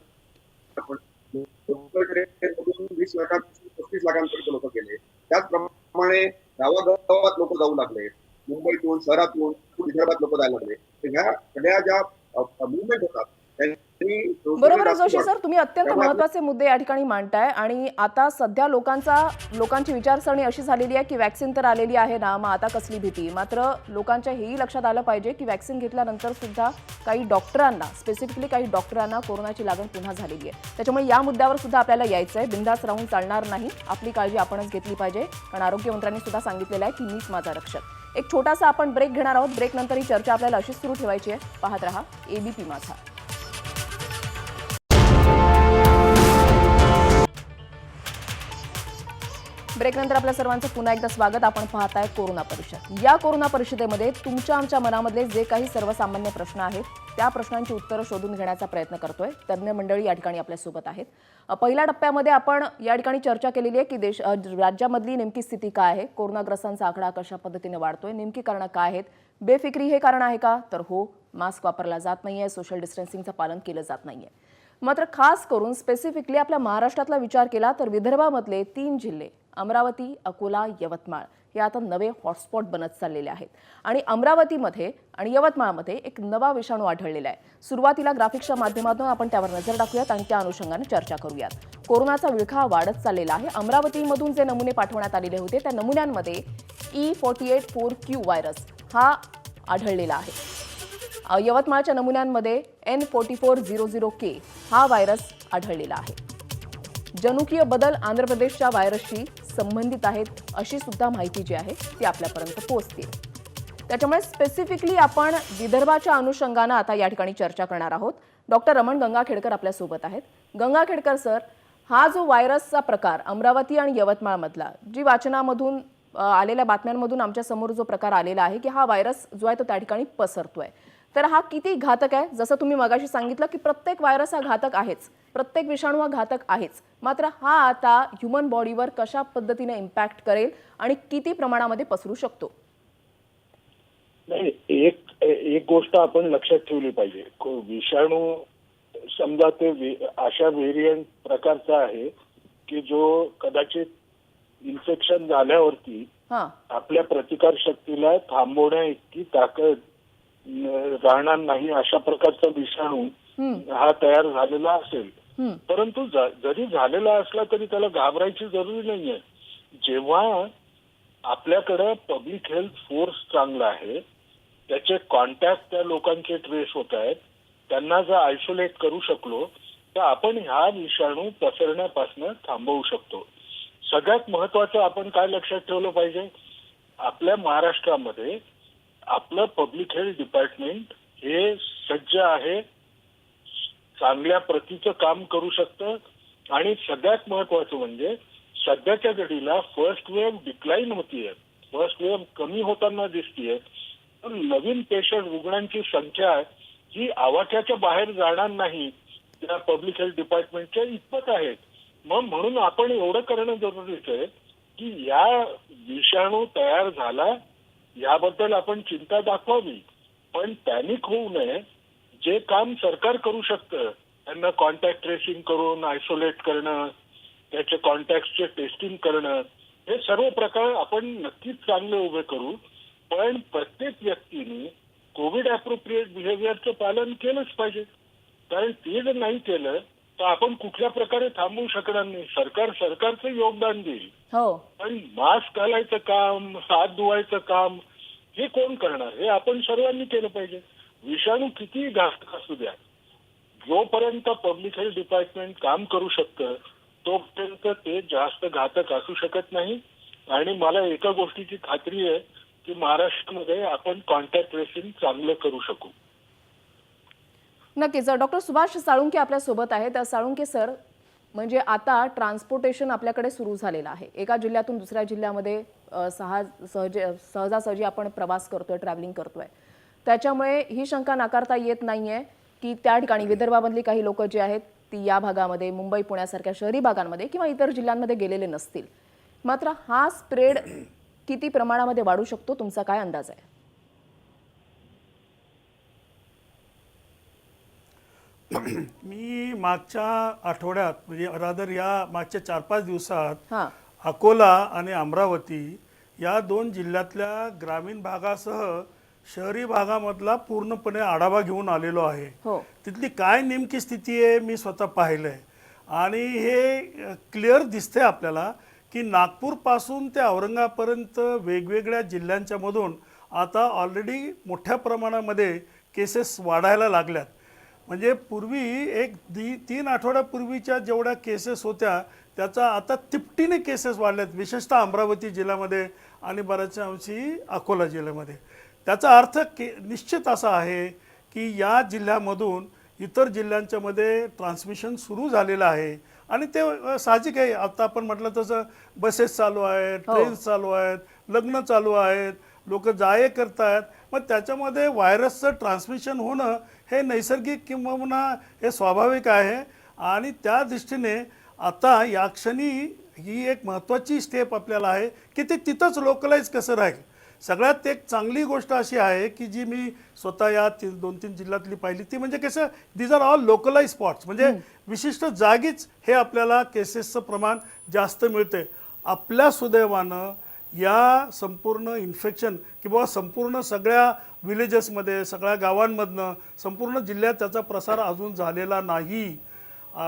आपण, ट्रेनमधून 20 लाखांपासून 35 लाखांपर्यंत लोक गेले. त्याचप्रमाणे गावागावात लोक जाऊ लागले. मुंबईतून, शहरातून, विदर्भात लोक जायला लागले. तर ह्या सगळ्या ज्या मुवमेंट होतात बरोबर आहे जोशी सर, तुम्ही अत्यंत महत्त्वाचे मुद्दे या ठिकाणी मांडताय. आणि आता सध्या लोकांची विचारसरणी अशी झालेली आहे की वॅक्सिन तर आलेली आहे ना, मग आता कसली भीती. मात्र लोकांच्या हेही लक्षात आलं पाहिजे की वॅक्सिन घेतल्यानंतर सुद्धा काही डॉक्टरांना, स्पेसिफिकली काही डॉक्टरांना कोरोनाची लागण पुन्हा झालेली आहे. त्याच्यामुळे या मुद्द्यावर सुद्धा आपल्याला यायचं आहे. बिंदास राहून चालणार नाही. आपली काळजी आपणच घेतली पाहिजे, कारण आरोग्यमंत्र्यांनी सुद्धा सांगितलेलं आहे की मीच माझा रक्षक. एक छोटासा आपण ब्रेक घेणार आहोत. ब्रेकनंतर ही चर्चा आपल्याला अशीच सुरू ठेवायची आहे. पाहत रहा एबीपी माझा. ब्रेकनंतर आपल्या सर्वांचं पुन्हा एकदा स्वागत. आपण पाहताय कोरोना परिषद. या कोरोना परिषदेमध्ये तुमच्या आमच्या मनामधले जे काही सर्वसामान्य प्रश्न आहेत त्या प्रश्नांची उत्तरं शोधून घेण्याचा प्रयत्न करतोय. तज्ज्ञ मंडळी या ठिकाणी आपल्यासोबत आहेत. पहिल्या टप्प्यामध्ये आपण या ठिकाणी चर्चा केलेली आहे की राज्यामधली नेमकी स्थिती काय आहे, कोरोनाग्रस्तांचा आकडा कशा पद्धतीने वाढतोय, नेमकी कारणं काय आहेत. बेफिक्री हे कारण आहे का? तर हो, मास्क वापरला जात नाहीये, सोशल डिस्टन्सिंगचं पालन केलं जात नाहीये. मात्र खास करून स्पेसिफिकली आपल्या महाराष्ट्रातला विचार केला तर विदर्भामधले 3 जिल्हे अमरावती, अकोला, यवतमाळ हे आता नवे हॉटस्पॉट बनत चाललेले आहेत. आणि अमरावतीमध्ये आणि यवतमाळमध्ये एक नवा विषाणू आढळलेला आहे. सुरुवातीला ग्राफिक्सच्या माध्यमातून आपण त्यावर नजर टाकूयात आणि त्या अनुषंगाने चर्चा करूयात. कोरोनाचा विळखा वाढत चाललेला आहे. अमरावतीमधून जे नमुने पाठवण्यात आलेले होते त्या नमुन्यांमध्ये E484Q व्हायरस हा आढळलेला आहे. यवतमाळच्या नमुन्यांमध्ये N4400K हा व्हायरस आढळलेला आहे. जनुकीय बदल आंध्र प्रदेशच्या व्हायरसशी संबंधित आहेत अशी सुद्धा माहिती जी आहे ती आपल्यापर्यंत पोहोचते. त्याच्यामुळे स्पेसिफिकली आपण विदर्भाच्या अनुषंगानं आता या ठिकाणी चर्चा करणार आहोत. डॉक्टर रमण गंगाखेडकर आपल्यासोबत आहेत. गंगाखेडकर सर, हा जो व्हायरसचा प्रकार अमरावती आणि यवतमाळमधला, जी वाचनामधून आलेल्या बातम्यांमधून आमच्या समोर जो प्रकार आलेला आहे की हा व्हायरस जो आहे तो त्या ठिकाणी पसरतोय, तर हा किती घातक आहे? जसं तुम्ही मगाशी सांगितलं की प्रत्येक व्हायरस हा घातक आहेच, प्रत्येक विषाणू हा घातक आहेच, मात्र हा आता ह्युमन बॉडीवर कशा पद्धतीने इम्पॅक्ट करेल आणि किती प्रमाणामध्ये पसरू शकतो? नाही, एक गोष्ट आपण लक्षात ठेवली पाहिजे. विषाणू समजा ते अशा व्हेरियंट प्रकारचा आहे की जो कदाचित इन्फेक्शन झाल्यावरती आपल्या प्रतिकार शक्तीला थांबवण्या इतकी ताकद राहणार नाही, अशा प्रकारचा विषाणू हा तयार झालेला असेल. परंतु जरी झालेला असला तरी त्याला घाबरायची जरुरी नाहीये. जेव्हा आपल्याकडे पब्लिक हेल्थ फोर्स चांगला आहे, त्याचे कॉन्टॅक्ट त्या लोकांचे ट्रेस होत आहेत, त्यांना जर आयसोलेट करू शकलो तर आपण हा विषाणू पसरण्यापासून थांबवू शकतो. सगळ्यात महत्वाचं आपण काय लक्षात ठेवलं पाहिजे, आपल्या महाराष्ट्रामध्ये आपलं पब्लिक हेल्थ डिपार्टमेंट हे सज्ज आहे, चांगल्या प्रतीचं काम करू शकतं. आणि सगळ्यात महत्वाचं म्हणजे सध्याच्या घडीला फर्स्ट वेव्ह डिक्लाइन होतीये, फर्स्ट वेव्ह कमी होताना दिसतीये. तर नवीन पेशंट रुग्णांची संख्या ही आवाक्याच्या बाहेर जाणार नाही त्या पब्लिक हेल्थ डिपार्टमेंटच्या इतपत आहेत. मग म्हणून आपण एवढं करणं जरुरीचं आहे की या विषाणू तयार झाला याबद्दल आपण चिंता दाखवावी, पण पॅनिक होऊ नये. जे काम सरकार करू शकतं, त्यांना कॉन्टॅक्ट ट्रेसिंग करून आयसोलेट करणं, त्याचे कॉन्टॅक्टचे टेस्टिंग करणं, हे सर्व प्रकार आपण नक्कीच चांगले उभे करू. पण प्रत्येक व्यक्तीने कोविड अप्रोप्रिएट बिहेवियरचं पालन केलंच पाहिजे, कारण ते जर नाही केलं तर आपण कुठल्या प्रकारे थांबवू शकणार नाही. सरकारचं योगदान देईल, पण मास्क घालायचं काम, हात धुवायचं काम हे कोण करणार? हे आपण सर्वांनी केलं पाहिजे. विषाणू किती घातक असू द्या, जोपर्यंत पब्लिक हेल्थ डिपार्टमेंट काम करू शकतं तोपर्यंत ते जास्त घातक असू शकत नाही. आणि मला एका गोष्टीची खात्री आहे की महाराष्ट्रामध्ये आपण कॉन्टॅक्ट ट्रेसिंग चांगलं करू शकू. नक्कीच. डॉक्टर सुभाष साळुंके आपल्या सोबत आहेत. साळुंके सर, म्हणजे आता ट्रान्सपोर्टेशन आपल्याकडे सुरू झालेलं आहे. एका जिल्ह्यातून दुसऱ्या जिल्ह्यामध्ये सहजासहजी आपण प्रवास करतोय, ट्रॅव्हलिंग करतोय. त्याच्यामुळे ही शंका नाकारता येत नाहीये की त्या ठिकाणी विदर्भामधली काही लोक जे आहेत ती या भागामध्ये, मुंबई पुण्यासारख्या शहरी भागांमध्ये किंवा इतर जिल्ह्यांमध्ये गेलेले नसतील. मात्र हा स्प्रेड किती प्रमाणामध्ये वाढू शकतो, तुमचा काय अंदाज आहे? मी मागच्या आठवड्यात म्हणजे रादर या मागच्या 4-5 दिवसात हां. अकोला आणि अमरावती या 2 जिल्ह्यातल्या ग्रामीण भागासह शहरी भागामधला पूर्णपणे आढावा घेऊन आलेलो आहे. हो. तिथली काय नेमकी स्थिती आहे मी स्वतः पाहिलंय आणि हे क्लिअर दिसतंय आपल्याला की नागपूरपासून ते औरंगाबादपर्यंत वेगवेगळ्या जिल्ह्यांच्या मधून आता ऑलरेडी मोठ्या प्रमाणामध्ये केसेस वाढायला लागल्यात. म्हणजे पूर्वी 3 आठवड्यापूर्वीच्या जेवढ्या केसेस होत्या त्याचा आता तिपटीने केसेस वाढल्यात, विशेषतः अमरावती जिल्ह्यामध्ये आणि बऱ्याचशा अंशी अकोला जिल्ह्यामध्ये. त्याचा अर्थ निश्चित असा आहे की या जिल्ह्यामधून इतर जिल्ह्यांच्या मध्ये ट्रान्समिशन सुरू झालेलं आहे आणि ते साहजिक आहे. आता आपण म्हटलं तसं बसेस चालू आहेत, ट्रेन्स चालू आहेत, लग्न चालू आहेत, लोक जाये करतायत. मग त्याच्यामध्ये व्हायरसचं ट्रान्समिशन होणं हे नैसर्गिक किंवा हे स्वाभाविक आहे. आणि त्या दृष्टीने आता या क्षणी ही एक महत्त्वाची स्टेप आपल्याला आहे की ते तिथंच लोकलाइज कसं राहील. सगळ्यात एक चांगली गोष्ट अशी आहे की जी मी स्वतः या 2-3 जिल्ह्यातली पाहिली ती म्हणजे कसं these are all localise spots. म्हणजे विशिष्ट जागीच हे आपल्याला केसेसचं प्रमाण जास्त मिळते. आपल्या सुदैवानं या संपूर्ण इन्फेक्शन किंवा संपूर्ण सगळ्या विलेजेसमध्ये, सगळ्या गावांमधनं, संपूर्ण जिल्ह्यात त्याचा प्रसार अजून झालेला नाही.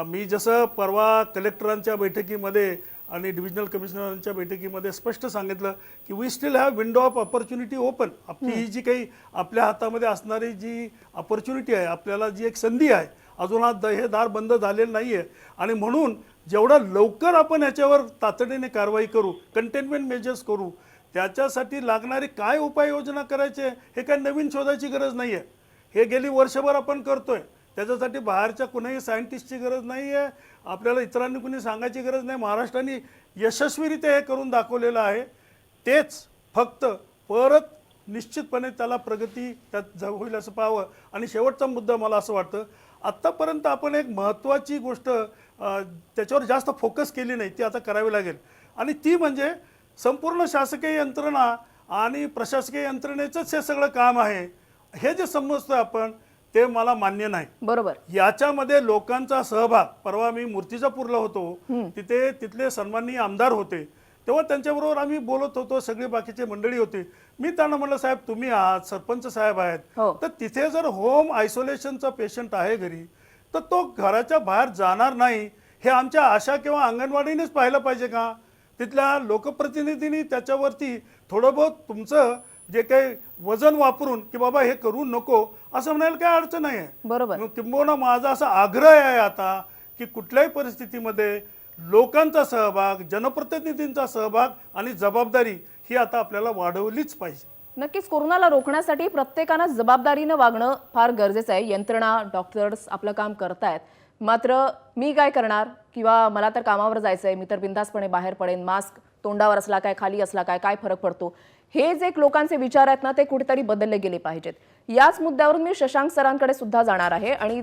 मी जसं परवा कलेक्टरांच्या बैठकीमध्ये आणि डिव्हिजनल कमिशनरांच्या बैठकीमध्ये स्पष्ट सांगितलं की we still have window of opportunity open. आपली ही जी काही आपल्या हातामध्ये असणारी जी ऑपॉर्च्युनिटी आहे, आपल्याला जी एक संधी आहे, अजून हे दार बंद झालेलं नाही आहे. आणि म्हणून जेवढं लवकर आपण याच्यावर तातडीने कारवाई करू, कंटेनमेंट मेजर्स करू, त्याच्यासाठी लागणारी काय उपाययोजना करायचे हे काय नवीन शोधायची गरज नाही आहे. हे गेली वर्षभर आपण करतोय. त्याच्यासाठी बाहेरच्या कुणाही सायंटिस्टची गरज नाही आहे, आपल्याला इतरांनी कुणी सांगायची गरज नाही. महाराष्ट्राने यशस्वीरित्या हे करून दाखवलेलं आहे. तेच फक्त परत निश्चितपणे त्याला प्रगती त्यात होईल असं पाहावं. आणि शेवटचा मुद्दा मला असं वाटतं, आत्तापर्यंत आपण एक महत्त्वाची गोष्ट त्याच्यावर जास्त फोकस केली नाही, ती आता करावी लागेल. आणि ती म्हणजे संपूर्ण शासकीय यंत्रणा आणि प्रशासकीय यंत्रणेचंच हे सगळं काम आहे हे जे समजतोय आपण, ते मला मान्य नाही. बरोबर. याच्यामध्ये लोकांचा सहभाग, परवा मी मूर्तिजापूरला होतो, तिथे तिथले सन्माननीय आमदार होते, तेव्हा त्यांच्याबरोबर आम्ही बोलत होतो, सगळे बाकीचे मंडळी होते. मी त्यांना म्हटलं, साहेब तुम्ही आहात, सरपंच साहेब आहेत, तर तिथे जर होम आयसोलेशनचा पेशंट आहे घरी, तर तो घराच्या बाहेर जाणार नाही हे आमच्या आशा किंवा अंगणवाडीनेच पाहिलं पाहिजे का? तिथल्या लोकप्रतिनिधींनी त्याच्यावरती थोडं बहुत तुमचं जे काही वजन वापरून की बाबा हे करू नको असं म्हणायला काय अडचण नाही आहे. बरोबर. किंबहुना माझा असा आग्रह आहे आता की कुठल्याही परिस्थितीमध्ये लोकांचा सहभाग, जनप्रतिनिधींचा सहभाग आणि जबाबदारी ही आता आपल्याला वाढवलीच पाहिजे. नक्कीच. कोरोनाला रोखण्यासाठी प्रत्येकानं जबाबदारीनं वागणं फार गरजेचं आहे. यंत्रणा, डॉक्टर्स आपलं काम करतायत. मात्र मी काय करणार किंवा मला तर कामावर जायचं आहे, मी तर बिंदासपणे बाहेर पडेन, मास्क तोंडावर असला काय, खाली असला काय, काय फरक पडतो, हे जे लोकांचे विचार आहेत ना, ते कुठेतरी बदलले गेले पाहिजेत. याच मुद्द्यावरून मी शशांक सरांकडे सुद्धा जाणार आहे. आणि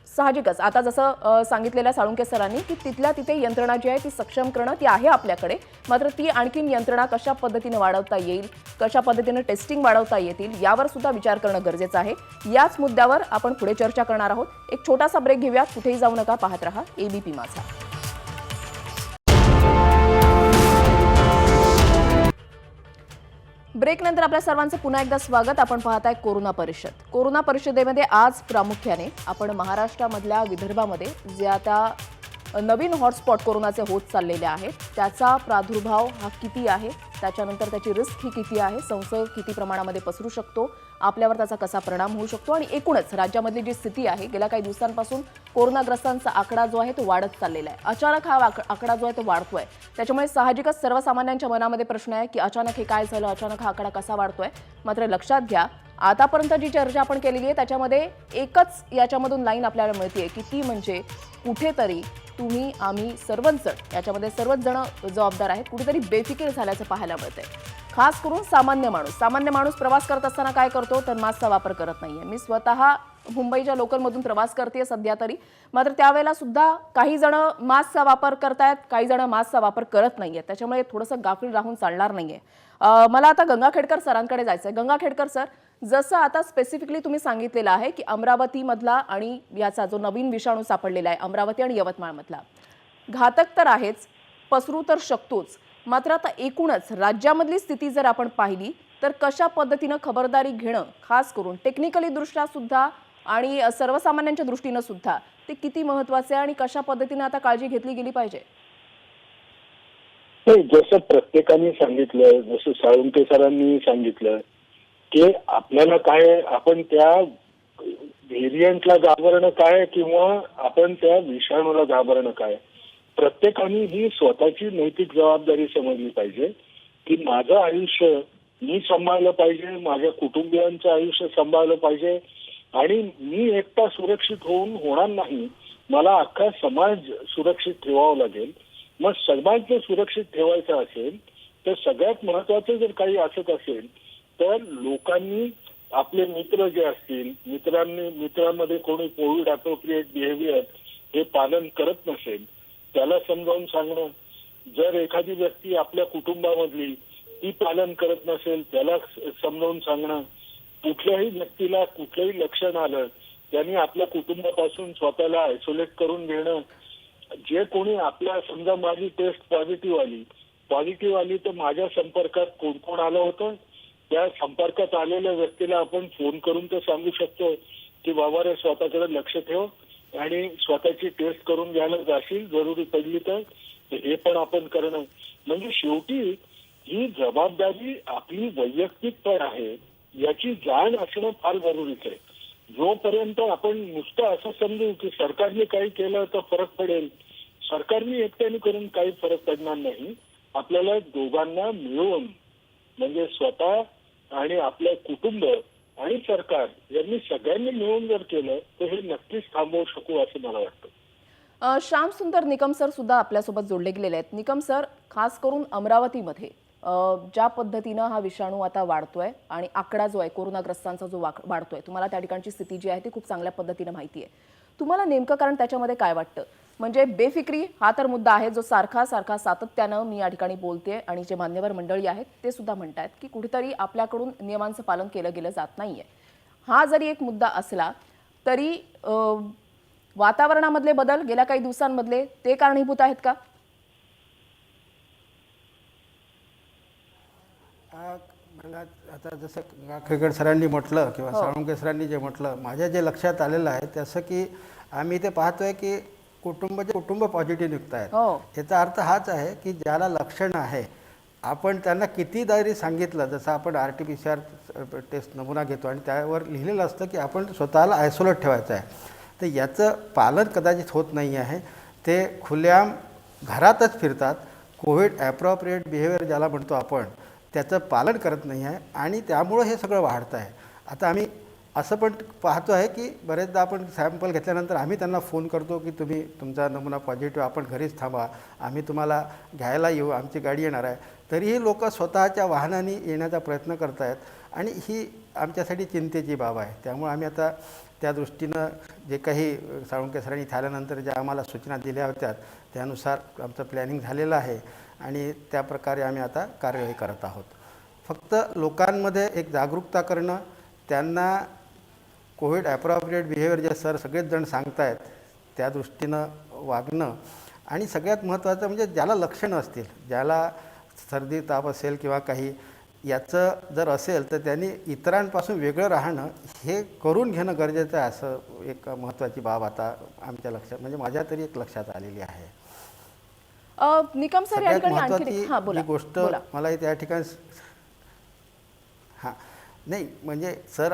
साहजिकच आता जसं सांगितलेल्या साळुंके सरांनी की तिथल्या तिथे यंत्रणा जी आहे ती सक्षम करणं ती आहे आपल्याकडे, मात्र ती आणखीन यंत्रणा कशा पद्धतीने वाढवता येईल, कशा पद्धतीने टेस्टिंग वाढवता येतील यावर सुद्धा विचार करणं गरजेचं आहे. याच मुद्द्यावर आपण पुढे चर्चा करणार आहोत. एक छोटासा ब्रेक घेऊयात, कुठेही जाऊ नका, पाहत रहा एबीपी माझा. ब्रेक नंतर आपल्या सर्वांचं पुन्हा एकदा स्वागत. आपण पाहताय कोरोना परिषद. कोरोना परिषदेमध्ये आज प्रामुख्याने आपण महाराष्ट्रामधल्या विदर्भामध्ये जे आता नवीन हॉटस्पॉट कोरोनाचे होत चाललेले आहेत त्याचा प्रादुर्भाव हा किती आहे, त्याच्यानंतर त्याची रिस्क ही किती आहे, संसर्ग किती प्रमाणामध्ये पसरू शकतो आपल्यावर त्याचा कसा परिणाम होऊ शकतो आणि एकूणच राज्यामधली जी स्थिती आहे, गेल्या काही दिवसांपासून कोरोनाग्रस्तांचा आकडा जो आहे तो वाढत चाललेला आहे. अचानक हा आकडा जो आहे तो वाढतोय. त्याच्यामुळे साहजिकच सर्वसामान्यांच्या मनामध्ये प्रश्न आहे की अचानक हे काय झालं, अचानक हा आकडा कसा वाढतोय. मात्र लक्षात घ्या, आतापर्यंत जी चर्चा आपण केलेली आहे त्याच्यामध्ये एकच याच्यामधून लाईन आपल्याला मिळते की ती म्हणजे कुठेतरी तुम्ही आम्ही सर्वच जण याच्यामध्ये सर्वच जण जबाबदार आहेत, कुठेतरी बेफिकीर झाल्याचं पाहायला मिळतंय. खास करून सामान्य माणूस प्रवास करत असताना काय करतो तर मास्कचा वापर करत नाहीये. मी स्वतः मुंबईच्या लोकलमधून प्रवास करते सध्या तरी, मात्र त्यावेळेला सुद्धा काही जण मास्कचा वापर करतायत, काही जण मास्कचा वापर करत नाहीये. त्याच्यामुळे थोडंसं गाफील राहून चालणार नाहीये. मला आता गंगाखेडकर सरांकडे जायचंय. गंगाखेडकर सर, जसं आता स्पेसिफिकली तुम्ही सांगितलेलं आहे की अमरावतीमधला आणि याचा जो नवीन विषाणू सापडलेला आहे अमरावती आणि यवतमाळमधला, घातक तर आहेच, पसरू तर शकतोच. मात्र आता एकूणच राज्यामधली स्थिती जर आपण पाहिली तर कशा पद्धतीनं खबरदारी घेणं, खास करून टेक्निकली दृष्ट्या सुद्धा आणि सर्वसामान्यांच्या दृष्टीनं सुद्धा ते किती महत्त्वाचे आहे आणि कशा पद्धतीनं आता काळजी घेतली गेली पाहिजे? जसं प्रत्येकाने सांगितलं, जसं साळुंके सरांनी सांगितलं की आपल्याला काय, आपण त्या व्हेरियंटला घाबरणं काय किंवा आपण त्या विषाणूला घाबरणं काय, प्रत्येकाने ही स्वतःची नैतिक जबाबदारी समजली पाहिजे की माझं आयुष्य मी सांभाळलं पाहिजे, माझ्या कुटुंबियांचं आयुष्य सांभाळलं पाहिजे आणि मी एकटा सुरक्षित होणार नाही, मला अख्खा समाज सुरक्षित ठेवावा लागेल. मग समाज जर सुरक्षित ठेवायचा असेल तर सगळ्यात महत्वाचं जर काही असत असेल तर लोकांनी आपले मित्र जे असतील, मित्रांमध्ये कोणी कोविड अप्रोप्रिएट बिहेवियर हे पालन करत नसेल त्याला समजावून सांगणं, जर एखादी व्यक्ती आपल्या कुटुंबामधली ती पालन करत नसेल त्याला समजावून सांगणं, कुठल्याही व्यक्तीला कुठलंही लक्षण आलं त्यांनी आपल्या कुटुंबापासून स्वतःला आयसोलेट करून घेणं. जे कोणी आपल्या, समजा माझी टेस्ट पॉझिटिव्ह आली तर माझ्या संपर्कात कोण कोण आलं होतं, त्या संपर्कात आलेल्या व्यक्तीला आपण फोन करून तर सांगू शकतो की बाबा रे स्वतःकडे लक्ष ठेव आणि स्वतःची टेस्ट करून घ्यायला जाशील जरुरी पडली तर हे पण आपण करणं. म्हणजे शेवटी ही जबाबदारी आपली वैयक्तिक पण आहे याची जाण असणं फार जरुरीचं आहे. जोपर्यंत आपण नुसतं असं समजू की सरकारने काही केलं तर फरक पडेल, सरकारने एकट्याने करून काही फरक पडणार नाही. आपल्याला दोघांना मिळून म्हणजे स्वतः आणि आपलं कुटुंब आणि सरकार यांनी सगळ्यांनी मिळून जर केलं तर हे नक्कीच थांबवू शकू असं मला वाटतं. श्याम सुंदर निकम सर सुद्धा आपल्यासोबत जोडले गेलेले आहेत. निकम सर, खास करून अमरावतीमध्ये ज्या पद्धतीनं हा विषाणू आता वाढतोय आणि आकडा जो आहे कोरोनाग्रस्तांचा जो वाढतोय, तुम्हाला त्या ठिकाणची स्थिती जी आहे ती खूप चांगल्या पद्धतीनं माहिती आहे. तुम्हाला नेमकं कारण त्याच्यामध्ये काय वाटतं? म्हणजे बेफिक्री हा तर मुद्दा आहे जो सारखा सातत्यानं मी या ठिकाणी बोलते आणि जे मान्यवर मंडळी आहेत ते सुद्धा म्हणतात की कुठेतरी आपल्याकडून नियमांचं पालन केलं गेलं जात नाहीये. हा जरी एक मुद्दा असला तरी वातावरणामधले बदल गेल्या काही दिवसांमधले ते कारणीभूत आहेत का? मला आता जसं गाखेकर सरांनी म्हटलं किंवा साळुंके सरांनी जे म्हटलं, माझ्या जे लक्षात आलेलं आहे तसं की आम्ही ते पाहतोय की कुटुंब पॉझिटिव्ह निघत आहेत. याचा अर्थ हाच आहे की ज्याला लक्षण आहे आपण त्यांना कितीतरी सांगितलं, जसं आपण RT-PCR टेस्ट नमुना घेतो आणि त्यावर लिहिलेलं असतं की आपण स्वतःला आयसोलेट ठेवायचं आहे, तर याचं पालन कदाचित होत नाही आहे. ते खुलेआम घरातच फिरतात, कोविड ॲप्रोप्रिएट बिहेवियर ज्याला म्हणतो आपण त्याचं पालन करत नाही आहे आणि त्यामुळं हे सगळं वाढतं आहे. आता आम्ही असं पण पाहतो आहे की बरेचदा आपण सॅम्पल घेतल्यानंतर आम्ही त्यांना फोन करतो की तुम्ही तुमचा नमुना पॉझिटिव्ह, आपण घरीच थांबा, आम्ही तुम्हाला घ्यायला येऊ, आमची गाडी येणार आहे. तरीही लोक स्वतःच्या वाहनाने येण्याचा प्रयत्न करत आहेत आणि ही आमच्यासाठी चिंतेची बाब आहे. त्यामुळे आम्ही आता त्या दृष्टीनं जे काही साळुंके सरांनी इथे आल्यानंतर ज्या आम्हाला सूचना दिल्या होत्या त्यानुसार आमचं प्लॅनिंग झालेलं आहे आणि त्या प्रकारे आम्ही आता कार्यवाही करत आहोत. फक्त लोकांमध्ये एक जागरूकता करणं, त्यांना कोविड ॲप्रोप्रिएट बिहेवियर जे सर सगळेच जण सांगतायत त्या दृष्टीनं वागणं आणि सगळ्यात महत्त्वाचं म्हणजे ज्याला लक्षणं असतील, ज्याला सर्दी ताप असेल किंवा काही याचं जर असेल तर त्यांनी इतरांपासून वेगळं राहणं हे करून घेणं गरजेचं आहे. असं एक महत्त्वाची बाब आता आमच्या लक्षात, म्हणजे माझ्या तरी एक लक्षात आलेली आहे. निकम सर, या ठिकाणी आणखी महत्त्वाची गोष्ट मला त्या ठिकाणी नाही म्हणजे सर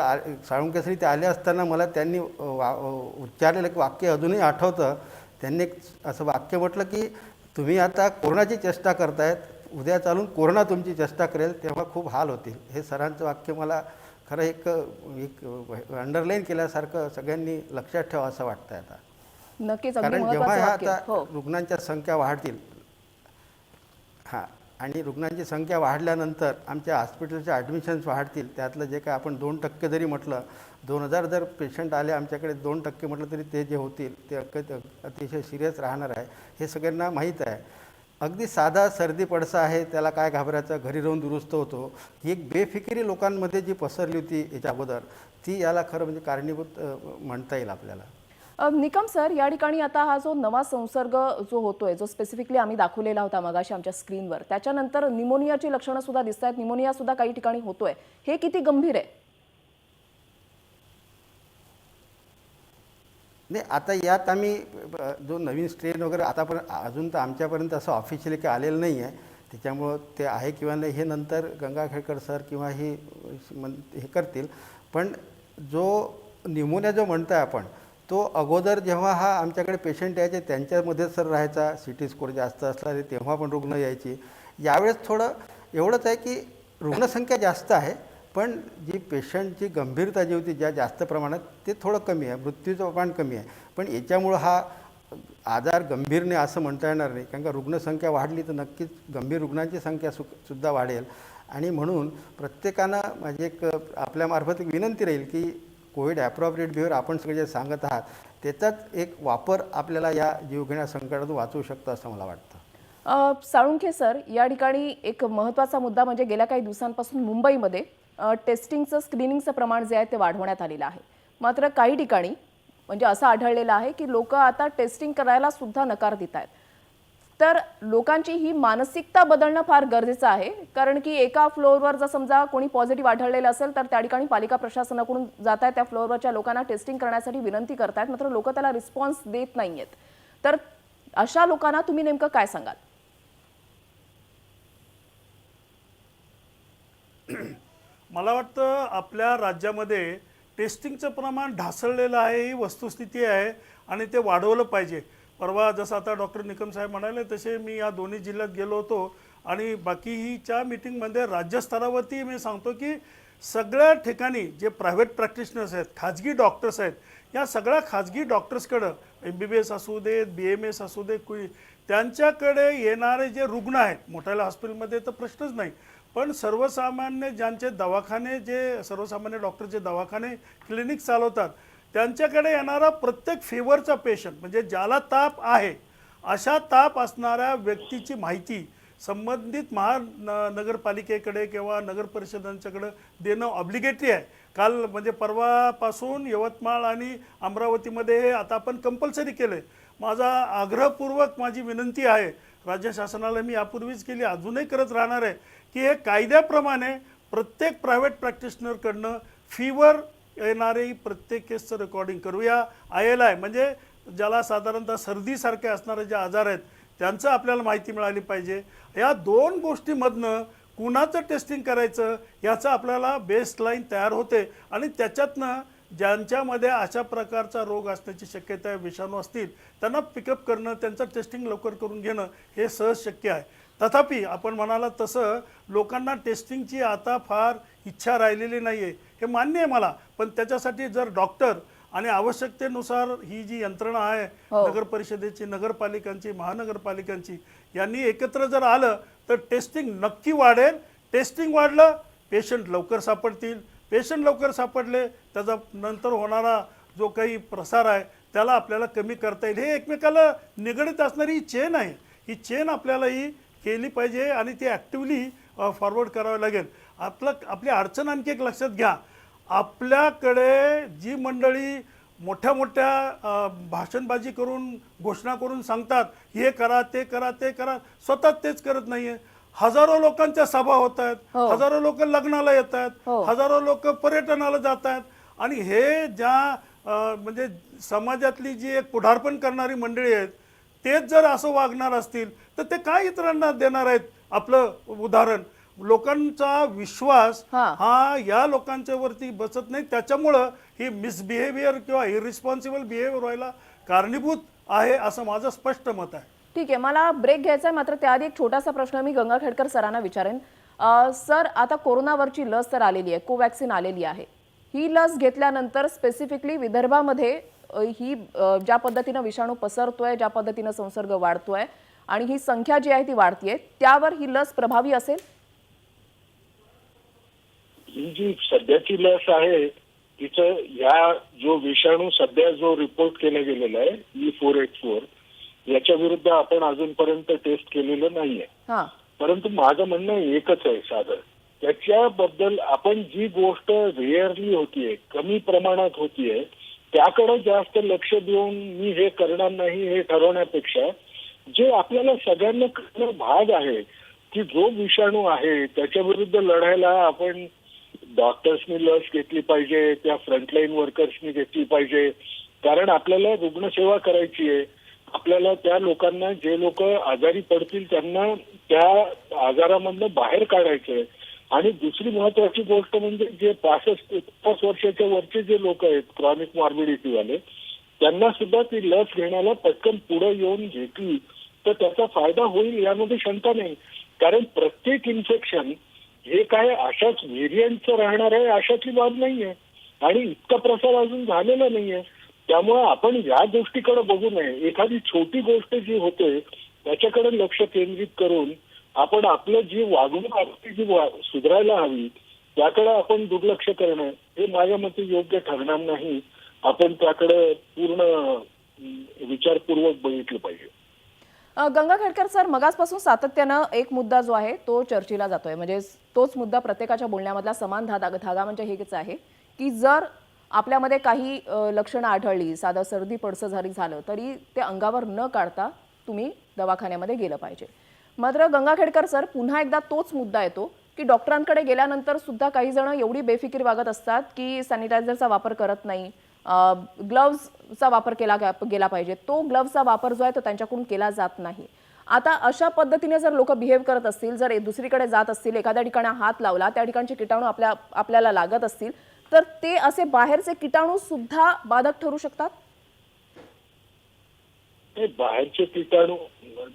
साळुंखे सर ते आले असताना मला त्यांनी उच्चारलेलं एक वाक्य अजूनही आठवतं. त्यांनी एक असं वाक्य म्हटलं की तुम्ही आता कोरोनाची चेष्टा करतायत, उद्या चालून कोरोना तुमची चेष्टा करेल तेव्हा खूप हाल होतील. हे सरांचं वाक्य मला खरं एक अंडरलाईन केल्यासारखं सगळ्यांनी लक्षात ठेवा असं वाटतं आता. नक्कीच, अगदी कारण जेव्हा महत्त्वाचं ह्या वाक्य. आता हो. रुग्णांच्या संख्या वाढतील हां आणि रुग्णांची संख्या वाढल्यानंतर आमच्या हॉस्पिटलच्या ॲडमिशन्स वाढतील. त्यातलं जे काय आपण 2% जरी म्हटलं, 2000 जर पेशंट आले आमच्याकडे 2% म्हटलं तरी ते जे होतील ते अतिशय सिरियस राहणार आहे, हे सगळ्यांना माहीत आहे. अगदी साधा सर्दी पडसा आहे, त्याला काय घाबरायचं, घरी राहून दुरुस्त होतो, ही एक बेफिकिरी लोकांमध्ये जी पसरली होती याच्या अगोदर, ती याला खरं म्हणजे कारणीभूत म्हणता येईल आपल्याला. निकम सर, या ठिकाणी आता हा जो नवा संसर्ग जो होतोय, जो स्पेसिफिकली आम्ही दाखवलेला होता मगाशी आमच्या स्क्रीनवर, त्याच्यानंतर निमोनियाची लक्षणं सुद्धा दिसत आहेत, निमोनिया सुद्धा काही ठिकाणी होतोय, हे किती गंभीर आहे? नाही आता यात आम्ही जो नवीन स्ट्रेन वगैरे आतापर्यंत अजून तर आमच्यापर्यंत असं ऑफिशियली काही आलेलं नाही आहे, त्याच्यामुळं ते आहे किंवा नाही हे नंतर गंगाखेडकर सर किंवा हे करतील. पण जो निमोनिया जो म्हणताय आपण, तो अगोदर जेव्हा हा आमच्याकडे पेशंट यायचे त्यांच्यामध्ये सर राहायचा, सिटी स्कोर जास्त असला तेव्हा पण रुग्ण यायची. यावेळेस थोडं एवढंच आहे की रुग्णसंख्या जास्त आहे, पण जी पेशंटची गंभीरता जी होती ज्या जास्त प्रमाणात ते थोडं कमी आहे, मृत्यूचं प्रमाण कमी आहे. पण याच्यामुळं हा आजार गंभीर नाही असं म्हणता येणार नाही, कारण का रुग्णसंख्या वाढली तर नक्कीच गंभीर रुग्णांची संख्या सुद्धा वाढेल. आणि म्हणून प्रत्येकानं माझी एक आपल्यामार्फत एक विनंती राहील की कोविड ॲप्रोप्रिएट बिहेवियर आपण सगळे जे सांगत आहात त्याचाच एक वापर आपल्याला या जीवघेण्या संकटातून वाचवू शकतं असं मला वाटतं. साळुंखे सर, या ठिकाणी एक महत्त्वाचा मुद्दा म्हणजे गेल्या काही दिवसांपासून मुंबईमध्ये टेस्टिंगचं, स्क्रीनिंगचं प्रमाण जे आहे ते वाढवण्यात आलेलं आहे. मात्र काही ठिकाणी म्हणजे असं आढळलेलं आहे की लोक आता टेस्टिंग करायला सुद्धा नकार देत आहेत. तर लोकांची ही मानसिकता बदलणं फार गरजेचं आहे, कारण की एका फ्लोअरवर जर समजा कोणी पॉझिटिव्ह आढळलेलं असेल तर त्या ठिकाणी पालिका प्रशासनाकडून जात आहे, त्या फ्लोअरवरच्या लोकांना टेस्टिंग करण्यासाठी विनंती करतायत, मात्र लोक त्याला रिस्पॉन्स देत नाहीयेत. तर अशा लोकांना तुम्ही नेमकं काय सांगाल? मला वाटतं आपल्या राज्यामध्ये टेस्टिंगचं प्रमाण ढासळलेलं आहे, ही वस्तुस्थिती आहे आणि ते वाढवलं पाहिजे. परवा जसं आता डॉक्टर निकम साहेब म्हणाले तसे मी या दोन्ही जिल्ह्यात गेलो होतो आणि बाकीच्या मीटिंगमध्ये राज्यस्तरावरती मी सांगतो की सगळ्या ठिकाणी जे प्रायव्हेट प्रॅक्टिशनर्स आहेत, खाजगी डॉक्टर्स आहेत, या सगळ्या खाजगी डॉक्टर्सकडं MBBS असू देत, BMS असू दे, त्यांच्याकडे येणारे जे रुग्ण आहेत, मोठ्या हॉस्पिटलमध्ये तर प्रश्नच नाही, पण सर्वसामान्य ज्यांचे दवाखाने, जे सर्वसामान्य डॉक्टरचे दवाखाने, क्लिनिक चालवतात, त्यांच्याकडे येणारा प्रत्येक फीवरचा पेशंट म्हणजे ज्याला ताप आहे अशा ताप असणाऱ्या व्यक्तीची माहिती संबंधित महानगरपालिकेकडे किंवा नगर परिषदांच्याकडे देणं ऑब्लिगेटरी आहे. काल म्हणजे परवापासून यवतमाळ आणि अमरावतीमध्ये हे आता आपण कंपल्सरी केलं आहे. माझा आग्रहपूर्वक माझी विनंती आहे राज्य शासनाला, मी यापूर्वीच केली, अजूनही करत राहणार आहे, की हे कायद्याप्रमाणे प्रत्येक प्रायव्हेट प्रॅक्टिशनरकडनं फीवर येणारे प्रत्येक केसचं रेकॉर्डिंग करूया. ILI म्हणजे ज्याला साधारणतः सर्दीसारखे असणारे जे आजार आहेत त्यांचं आपल्याला माहिती मिळाली पाहिजे. या दोन गोष्टीमधनं कुणाचं टेस्टिंग करायचं याचं आपल्याला बेसलाईन तयार होते आणि त्याच्यातनं ज्यांच्यामध्ये अशा प्रकारचा रोग असण्याची शक्यता आहे, विषाणू असतील, त्यांना पिकअप करणं, त्यांचं टेस्टिंग लवकर करून घेणं हे सहज शक्य आहे. तथापि आपण म्हणाला तसं लोकांना टेस्टिंगची आता फार इच्छा राहिलेली नाही आहे, हे मान्य आहे मला, पण त्याच्यासाठी जर डॉक्टर आणि आवश्यकतेनुसार ही जी यंत्रणा आहे नगर परिषदेची, नगरपालिकांची, महानगरपालिकांची, यांनी एकत्र जर आलं तर टेस्टिंग नक्की वाढेल. टेस्टिंग वाढलं, पेशंट लवकर सापडतील, पेशंट लवकर सापडले त्याचा नंतर होणारा जो काही प्रसार आहे त्याला आपल्याला कमी करता येईल. हे एकमेकाला निगडीत असणारी ही चेन आहे, ही चेन आपल्याला ही केली पाहिजे आणि ती ॲक्टिव्हली फॉरवर्ड करावं लागेल. आपली अडचण आणखी एक लक्षात घ्या, आपल्याकडे जी मंडळी मोठ्या मोठ्या भाषणबाजी करून, घोषणा करून सांगतात हे करा, ते करा, ते करा, स्वतः तेच करत नाही आहे. हजारो लोकांच्या सभा होत आहेत, हजारो लोक लग्नाला येत आहेत, हजारो लोक पर्यटनाला जात आहेत आणि हे ज्या म्हणजे समाजातली जी एक पुढारपण करणारी मंडळी आहेत तेच जर असं वागणार असतील तर ते काय इतरांना देणार आहेत आपलं उदाहरण. लोकांचा विश्वास हा. हा या लोकांच्या वरती बसत नाही, त्याच्यामुळं ही मिसबिहेवियर किंवा इरिस्पॉन्सिबल बिहेवियर व्हायला कारणीभूत आहे असं माझं स्पष्ट मत आहे. ठीक आहे, मला ब्रेक घ्यायचा आहे, मात्र त्याआधी एक छोटासा प्रश्न मी गंगाखेडकर सरांना विचारेन. सर, आता कोरोनावरची लस तर आलेली आहे, कोवॅक्सिन आलेली आहे. ही लस घेतल्यानंतर स्पेसिफिकली विदर्भामध्ये ही ज्या पद्धतीनं विषाणू पसरतोय, ज्या पद्धतीनं संसर्ग वाढतोय आणि ही संख्या जी आहे ती वाढतीये, त्यावर ही लस प्रभावी असेल? ही जी सध्याची लस आहे तिचं या जो विषाणू सध्या जो रिपोर्ट केला गेलेला आहे E484 याच्या विरुद्ध आपण अजूनपर्यंत टेस्ट केलेलं नाहीये. हा. परंतु माझं म्हणणं एकच आहे साधं, त्याच्याबद्दल आपण जी गोष्ट रेअरली होतीये, कमी प्रमाणात होतीये, त्याकडे जास्त लक्ष देऊन मी हे करणार नाही हे ठरवण्यापेक्षा जे आपल्याला सगळ्यांना करणं भाग आहे की जो विषाणू आहे त्याच्या विरुद्ध लढायला आपण डॉक्टर्सनी लस घेतली पाहिजे, त्या फ्रंटलाईन वर्कर्सनी घेतली पाहिजे, कारण आपल्याला रुग्णसेवा करायची आहे. आपल्याला त्या लोकांना, जे लोक आजारी पडतील त्यांना त्या आजारामधनं बाहेर काढायचंय. आणि दुसरी महत्वाची गोष्ट म्हणजे जे 65 वर्षाच्या वरचे जे लोक आहेत क्रॉनिक मॉर्बिडिटी वाले, त्यांना सुद्धा ती लस घेण्याला पटकन पुढे येऊन घेतली तर त्याचा फायदा होईल यामध्ये शंका नाही. कारण प्रत्येक इन्फेक्शन हे काय अशाच व्हेरियंटचं राहणार आहे अशाची बाब नाहीये आणि इतका प्रसार अजून झालेला नाहीये. त्यामुळे आपण या गोष्टीकडे बघू नये. एखादी छोटी गोष्ट जी होते त्याच्याकडे लक्ष केंद्रित करून आपण आपलं जी वागणूक आपली जी सुधारायला हवी त्याकडे आपण दुर्लक्ष करणं हे माझ्या मते योग्य ठरणार नाही. आपण त्याकडे पूर्ण विचारपूर्वक बघितलं पाहिजे. गंगाखेडकर सर, मगासपासून सातत्यानं एक मुद्दा जो आहे तो चर्चेला जातोय, म्हणजे तोच मुद्दा प्रत्येकाच्या बोलण्यामधला समान धागा म्हणजे हेच आहे की जर आपल्यामध्ये काही लक्षणं आढळली, साधं सर्दी पडसं जरी झालं तरी ते अंगावर न काढता तुम्ही दवाखान्यामध्ये गेलं पाहिजे. मात्र गंगाखेडकर सर, पुन्हा एकदा तोच मुद्दा येतो की डॉक्टरांकडे गेल्यानंतर सुद्धा काही जण एवढी बेफिकीर वागत असतात की सॅनिटायझरचा वापर करत नाही, ग्लव्सचा वापर केला गेला पाहिजे, तो ग्लव्सचा वापर जो आहे तो त्यांच्याकडून केला जात नाही. आता अशा पद्धतीने जर लोक बिहेव करत असतील, जर दुसरीकडे जात असतील, एखाद्या ठिकाणी हात लावला त्या ठिकाणचे किटाणू आपल्याला लागत असतील तर ते असे बाहेरचे किटाणू सुद्धा बाधक ठरू शकतात. बाहेरचे किटाणू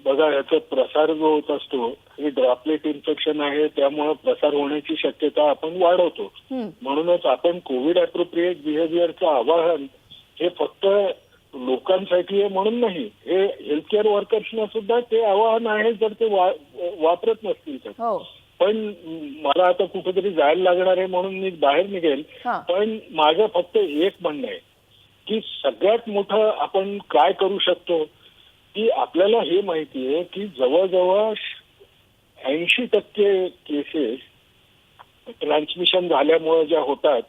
बघा, याचा प्रसार जो होत असतो हे ड्रॉपलेट इन्फेक्शन आहे, त्यामुळे प्रसार होण्याची शक्यता आपण वाढवतो. म्हणूनच आपण कोविड अप्रोप्रिएट बिहेवियरचं आवाहन हे फक्त लोकांसाठी आहे म्हणून नाही, हे हेल्थकेअर वर्कर्सना सुद्धा ते आवाहन आहे जर ते वापरत नसतील तर. पण मला आता कुठेतरी जायला लागणार आहे म्हणून मी बाहेर निघेल. पण माझं फक्त एक म्हणणं आहे की सगळ्यात मोठं आपण काय करू शकतो की आपल्याला हे माहिती आहे की जवळजवळ 80% केसेस ट्रान्समिशन झाल्यामुळे ज्या होतात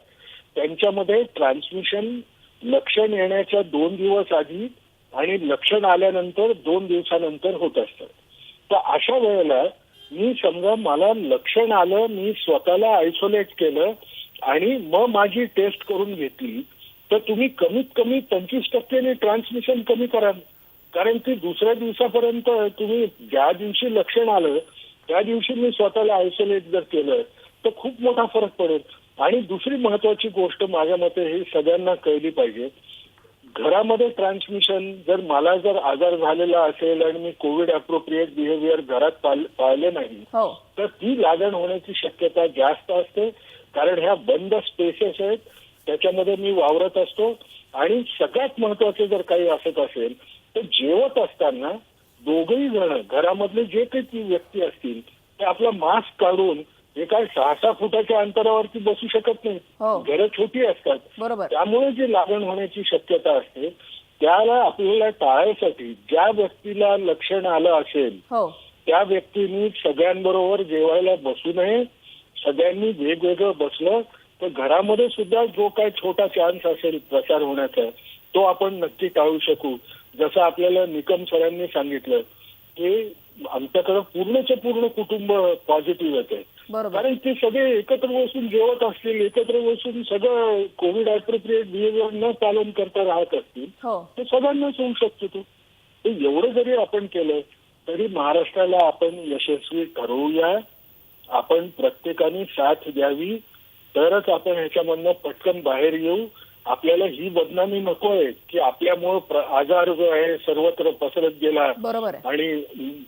त्यांच्यामध्ये ट्रान्समिशन लक्षण येण्याच्या 2 दिवस आधी आणि लक्षण आल्यानंतर 2 दिवसानंतर होत असतात. तर अशा वेळेला मी समजा मला लक्षण आलं, मी स्वतःला आयसोलेट केलं आणि मग माझी टेस्ट करून घेतली तर तुम्ही कमीत कमी 25% ट्रान्समिशन कमी कराल. कारण की दुसऱ्या दिवसापर्यंत तुम्ही ज्या दिवशी लक्षण आलं त्या दिवशी मी स्वतःला आयसोलेट जर केलं तर खूप मोठा फरक पडेल. आणि दुसरी महत्वाची गोष्ट माझ्या मते ही सगळ्यांना कळली पाहिजे, घरामध्ये ट्रान्समिशन जर मला जर आजार झालेला असेल आणि मी कोविड अप्रोप्रिएट बिहेवियर घरात पाळले नाही तर ती लागण होण्याची शक्यता जास्त असते. कारण ह्या बंद स्पेसेस आहेत, त्याच्यामध्ये मी वावरत असतो. आणि सगळ्यात महत्वाचं जर काही असत असेल तर जेवत असताना दोघही जण घरामधले जे काही व्यक्ती असतील ते आपला मास्क काढून हे काय 6-6 फुटाच्या अंतरावरती बसू शकत नाही, घरं छोटी असतात. त्यामुळे जे लागण होण्याची शक्यता असते त्याला आपल्याला टाळायसाठी ज्या व्यक्तीला लक्षण आलं असेल त्या व्यक्तींनी सगळ्यांबरोबर जेवायला बसू नये. सगळ्यांनी वेगवेगळं बसलं तर घरामध्ये सुद्धा जो काय छोटा चान्स असेल प्रसार होण्याचा तो आपण नक्की टाळू शकू. जसं आपल्याला निकम सरांनी सांगितलं की आमच्याकडे पूर्णचे पूर्ण कुटुंब पॉझिटिव्ह येते, कारण ते सगळे एकत्र बसून जेवत असतील, एकत्र बसून सगळं कोविड अप्रोप्रिएट बिहेवियर न पालन करता राहत असतील ते सगळ्यांनाच होऊ शकतो. तो एवढं जरी आपण केलं तरी महाराष्ट्राला आपण यशस्वी ठरवूया. आपण प्रत्येकाने साथ द्यावी, तरच आपण ह्याच्यामधनं पटकन बाहेर येऊ. आपल्याला ही बदनामी नको आहे की आपल्यामुळे आजार जो आहे सर्वत्र पसरत गेला बरोबर आहे. आणि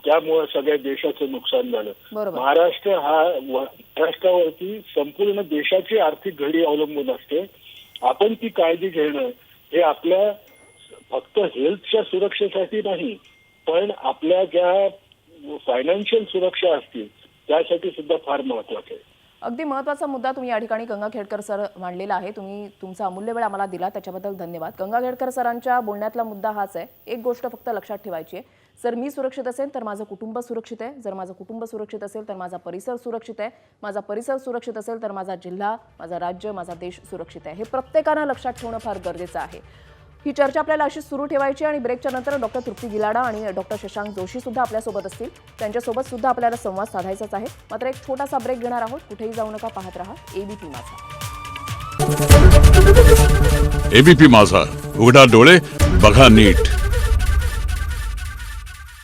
त्यामुळे सगळ्या देशाचं नुकसान झालं. बरोबर. महाराष्ट्रावरती संपूर्ण देशाची आर्थिक घडी अवलंबून असते. आपण ती काळजी घेणं हे आपल्या फक्त हेल्थच्या सुरक्षेसाठी नाही, पण आपल्या ज्या फायनान्शियल सुरक्षा असतील त्यासाठी सुद्धा फार महत्वाचं आहे. अगदी महत्त्वाचा मुद्दा तुम्ही या ठिकाणी गंगाखेडकर सर मांडलेला आहे. तुम्ही तुमचा अमूल्य वेळ आम्हाला दिला त्याच्याबद्दल धन्यवाद. गंगाखेडकर सरांच्या बोलण्यातला मुद्दा हाच आहे. एक गोष्ट फक्त लक्षात ठेवायची आहे, जर मी सुरक्षित असेल तर माझं कुटुंब सुरक्षित आहे, जर माझं कुटुंब सुरक्षित असेल तर माझा परिसर सुरक्षित आहे, माझा परिसर सुरक्षित असेल तर माझा जिल्हा, माझा राज्य, माझा देश सुरक्षित आहे. हे प्रत्येकानं लक्षात ठेवणं फार गरजेचं आहे. ही चर्चा आपल्याला अशी सुरू ठेवायची आणि ब्रेकच्या नंतर डॉक्टर तृप्ती गिलाडा आणि डॉक्टर शशांक जोशी सुद्धा आपल्यासोबत असतील. त्यांच्यासोबत सुद्धा आपल्याला संवाद साधायचाच आहे. मात्र एक छोटासा ब्रेक घेणार आहोत. कुठेही जाऊ नका, पाहत रहा एबीपी माझा. एबीपी माझा, उघडा डोळे बघा नीट.